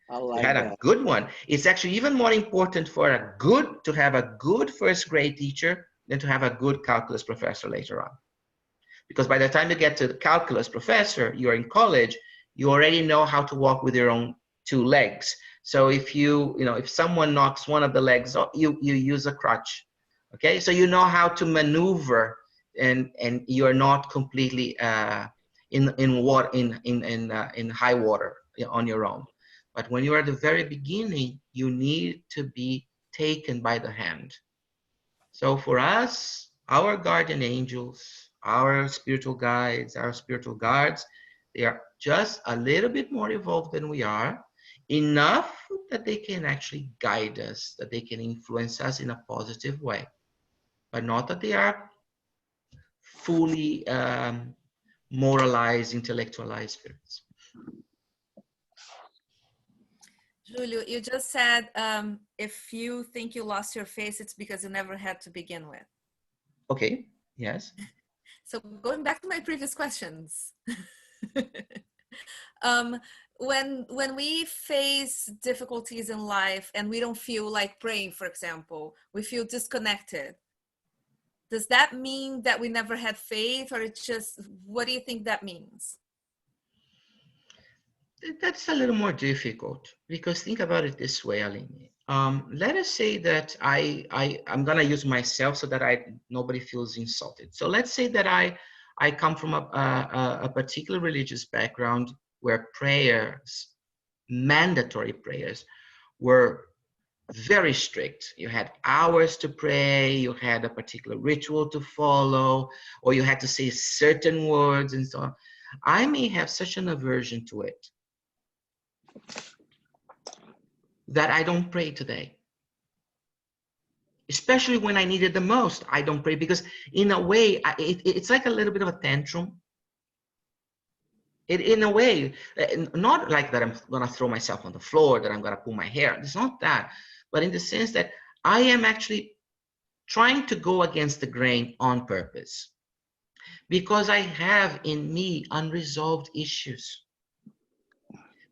I like you had that. A good one. It's actually even more important to have a good first grade teacher than to have a good calculus professor later on. Because by the time you get to the calculus professor, you're in college, you already know how to walk with your own two legs. So if if someone knocks one of the legs off, you use a crutch. Okay, so you know how to maneuver, and you're not completely in high water on your own. But when you're at the very beginning, you need to be taken by the hand. So for us, our guardian angels, our spiritual guides, our spiritual guards, they are just a little bit more evolved than we are, enough that they can actually guide us, that they can influence us in a positive way, but not that they are fully moralized, intellectualized spirits. Julio, you just said if you think you lost your face, it's because you never had to begin with. Okay, yes. So going back to my previous questions, when we face difficulties in life and we don't feel like praying, for example, we feel disconnected. Does that mean that we never had faith, or it's just, what do you think that means? That's a little more difficult, because think about it this way, Aline. Let us say that I'm gonna use myself so that nobody feels insulted. So let's say that I come from a particular religious background where prayers, mandatory prayers, were very strict. You had hours to pray, you had a particular ritual to follow, or you had to say certain words and so on. I may have such an aversion to it that I don't pray today. Especially when I need it the most, I don't pray, because in a way, it's like a little bit of a tantrum. In a way, not like that I'm gonna throw myself on the floor, that I'm gonna pull my hair. It's not that, but in the sense that I am actually trying to go against the grain on purpose, because I have in me unresolved issues.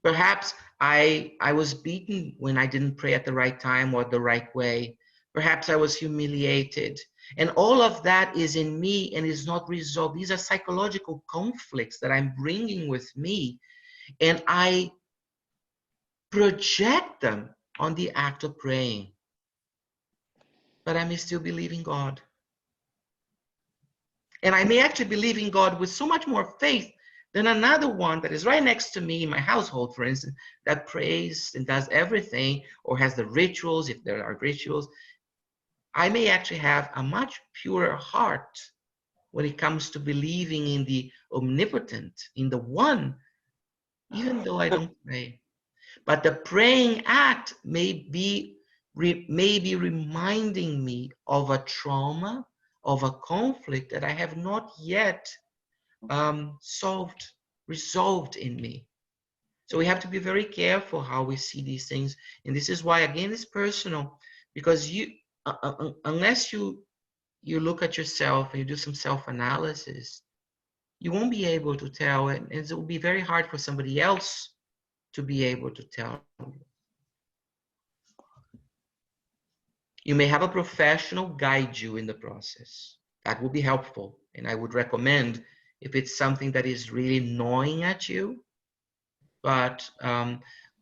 Perhaps I was beaten when I didn't pray at the right time or the right way. Perhaps I was humiliated. And all of that is in me and is not resolved. These are psychological conflicts that I'm bringing with me. And I project them on the act of praying. But I may still believe in God. And I may actually believe in God with so much more faith Then another one that is right next to me in my household, for instance, that prays and does everything, or has the rituals, if there are rituals, I may actually have a much purer heart when it comes to believing in the omnipotent, in the one, even though I don't pray. But the praying act may be reminding me of a trauma, of a conflict that I have not yet resolved in me. So we have to be very careful how we see these things. And this is why, again, it's personal, because unless you look at yourself and you do some self-analysis, you won't be able to tell, and it will be very hard for somebody else to be able to tell you. You may have a professional guide you in the process. That would be helpful. And I would recommend, if it's something that is really gnawing at you, but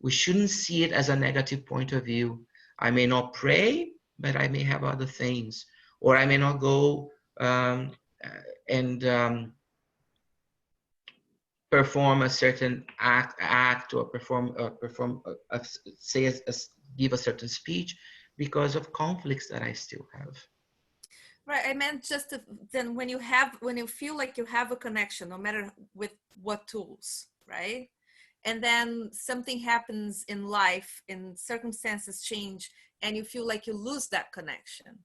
we shouldn't see it as a negative point of view. I may not pray, but I may have other things. Or I may not go perform a certain act or give a certain speech because of conflicts that I still have. Right, I meant just then when you feel like you have a connection, no matter with what tools, right? And then something happens in life and circumstances change and you feel like you lose that connection.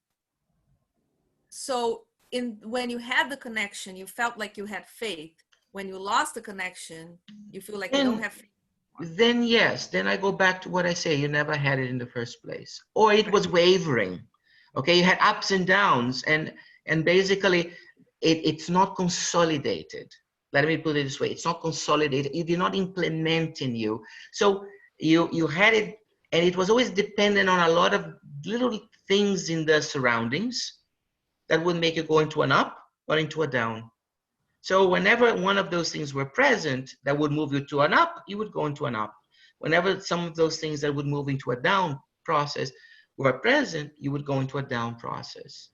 So when you had the connection, you felt like you had faith. When you lost the connection, you feel like you don't have faith anymore. Then yes, then I go back to what I say, you never had it in the first place. Or it was wavering. Okay, you had ups and downs, and basically it's not consolidated. Let me put it this way, it's not consolidated. It did not implement in you. So you had it, and it was always dependent on a lot of little things in the surroundings that would make you go into an up or into a down. So whenever one of those things were present that would move you to an up, you would go into an up. Whenever some of those things that would move into a down process were present, you would go into a down process.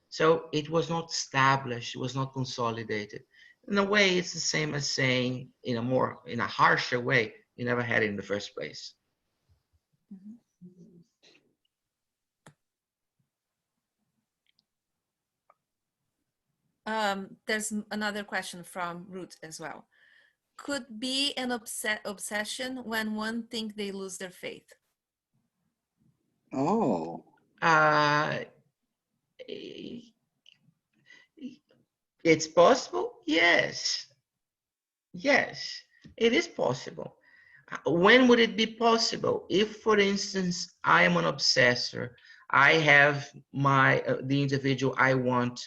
So it was not established, it was not consolidated. In a way, it's the same as saying, in a harsher way, you never had it in the first place. There's another question from Ruth as well. Could be an obsession when one thinks they lose their faith? Oh. It's possible? Yes. Yes, it is possible. When would it be possible? If, for instance, I am an obsessor, I have the individual I want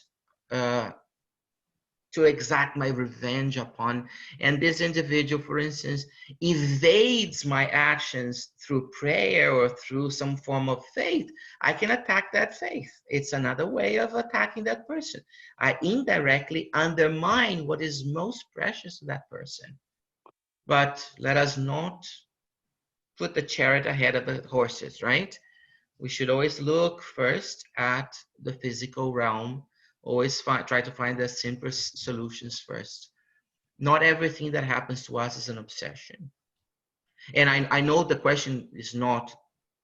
to exact my revenge upon, and this individual, for instance, evades my actions through prayer or through some form of faith, I can attack that faith. It's another way of attacking that person. I indirectly undermine what is most precious to that person. But let us not put the chariot ahead of the horses, right? We should always look first at the physical realm. Always try to find the simplest solutions first. Not everything that happens to us is an obsession. And I know the question is not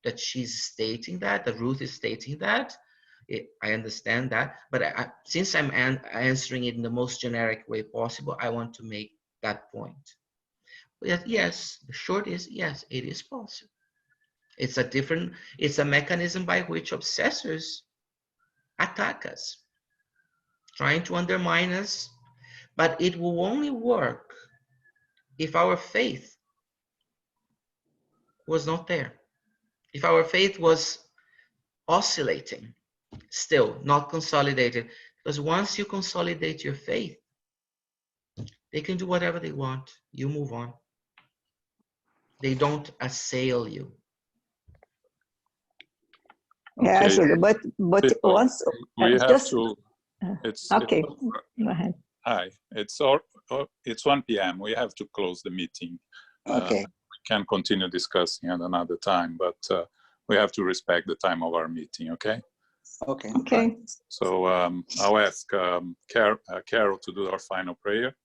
that she's stating that Ruth is stating that. I understand that. But since I'm answering it in the most generic way possible, I want to make that point. But yes, the short is yes, it is possible. It's a mechanism by which obsessors attack us, trying to undermine us, but it will only work if our faith was not there. If our faith was oscillating, still not consolidated. Because once you consolidate your faith, they can do whatever they want. You move on. They don't assail you. Yes, Okay. but People, once we have just to. It's okay. Go ahead. Hi, it's 1 p.m. We have to close the meeting. Okay. We can continue discussing at another time, but we have to respect the time of our meeting. Okay. Okay. Okay. So I'll ask Carol to do our final prayer.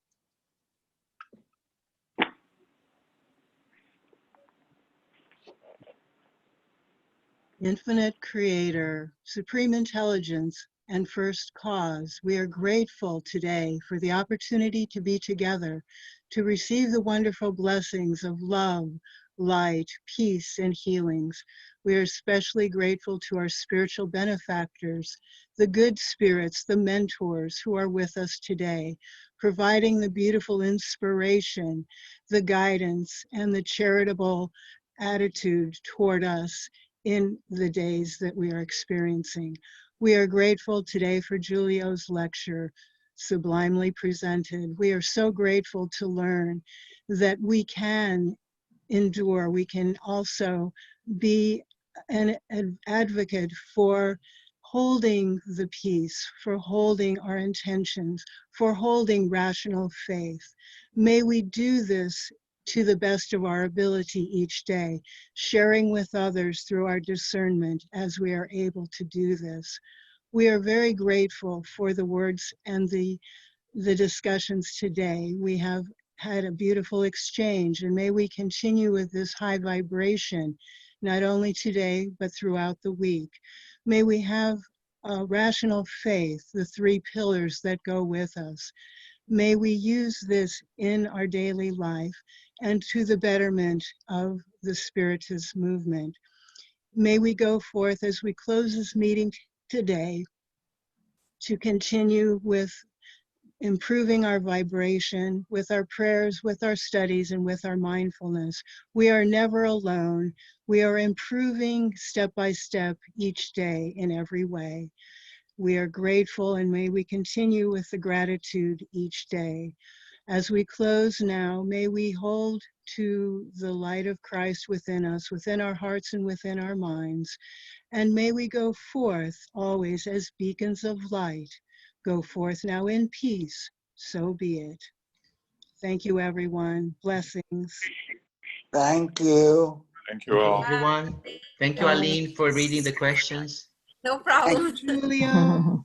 Infinite Creator, Supreme Intelligence, and First Cause, we are grateful today for the opportunity to be together, to receive the wonderful blessings of love, light, peace, and healings. We are especially grateful to our spiritual benefactors, the good spirits, the mentors who are with us today, providing the beautiful inspiration, the guidance, and the charitable attitude toward us in the days that we are experiencing. We are grateful today for Giulio's lecture, sublimely presented. We are so grateful to learn that we can endure. We can also be an advocate for holding the peace, for holding our intentions, for holding rational faith. May we do this to the best of our ability each day, sharing with others through our discernment as we are able to do this. We are very grateful for the words and the discussions today. We have had a beautiful exchange, and may we continue with this high vibration, not only today, but throughout the week. May we have a rational faith, the three pillars that go with us. May we use this in our daily life and to the betterment of the Spiritist movement. May we go forth as we close this meeting today to continue with improving our vibration, with our prayers, with our studies, and with our mindfulness. We are never alone. We are improving step by step each day in every way. We are grateful, and may we continue with the gratitude each day. As we close now, may we hold to the light of Christ within us, within our hearts and within our minds. And may we go forth always as beacons of light. Go forth now in peace, so be it. Thank you, everyone. Blessings. Thank you. Thank you all. Everyone. Thank you, Aline, for reading the questions. No problem. Julia.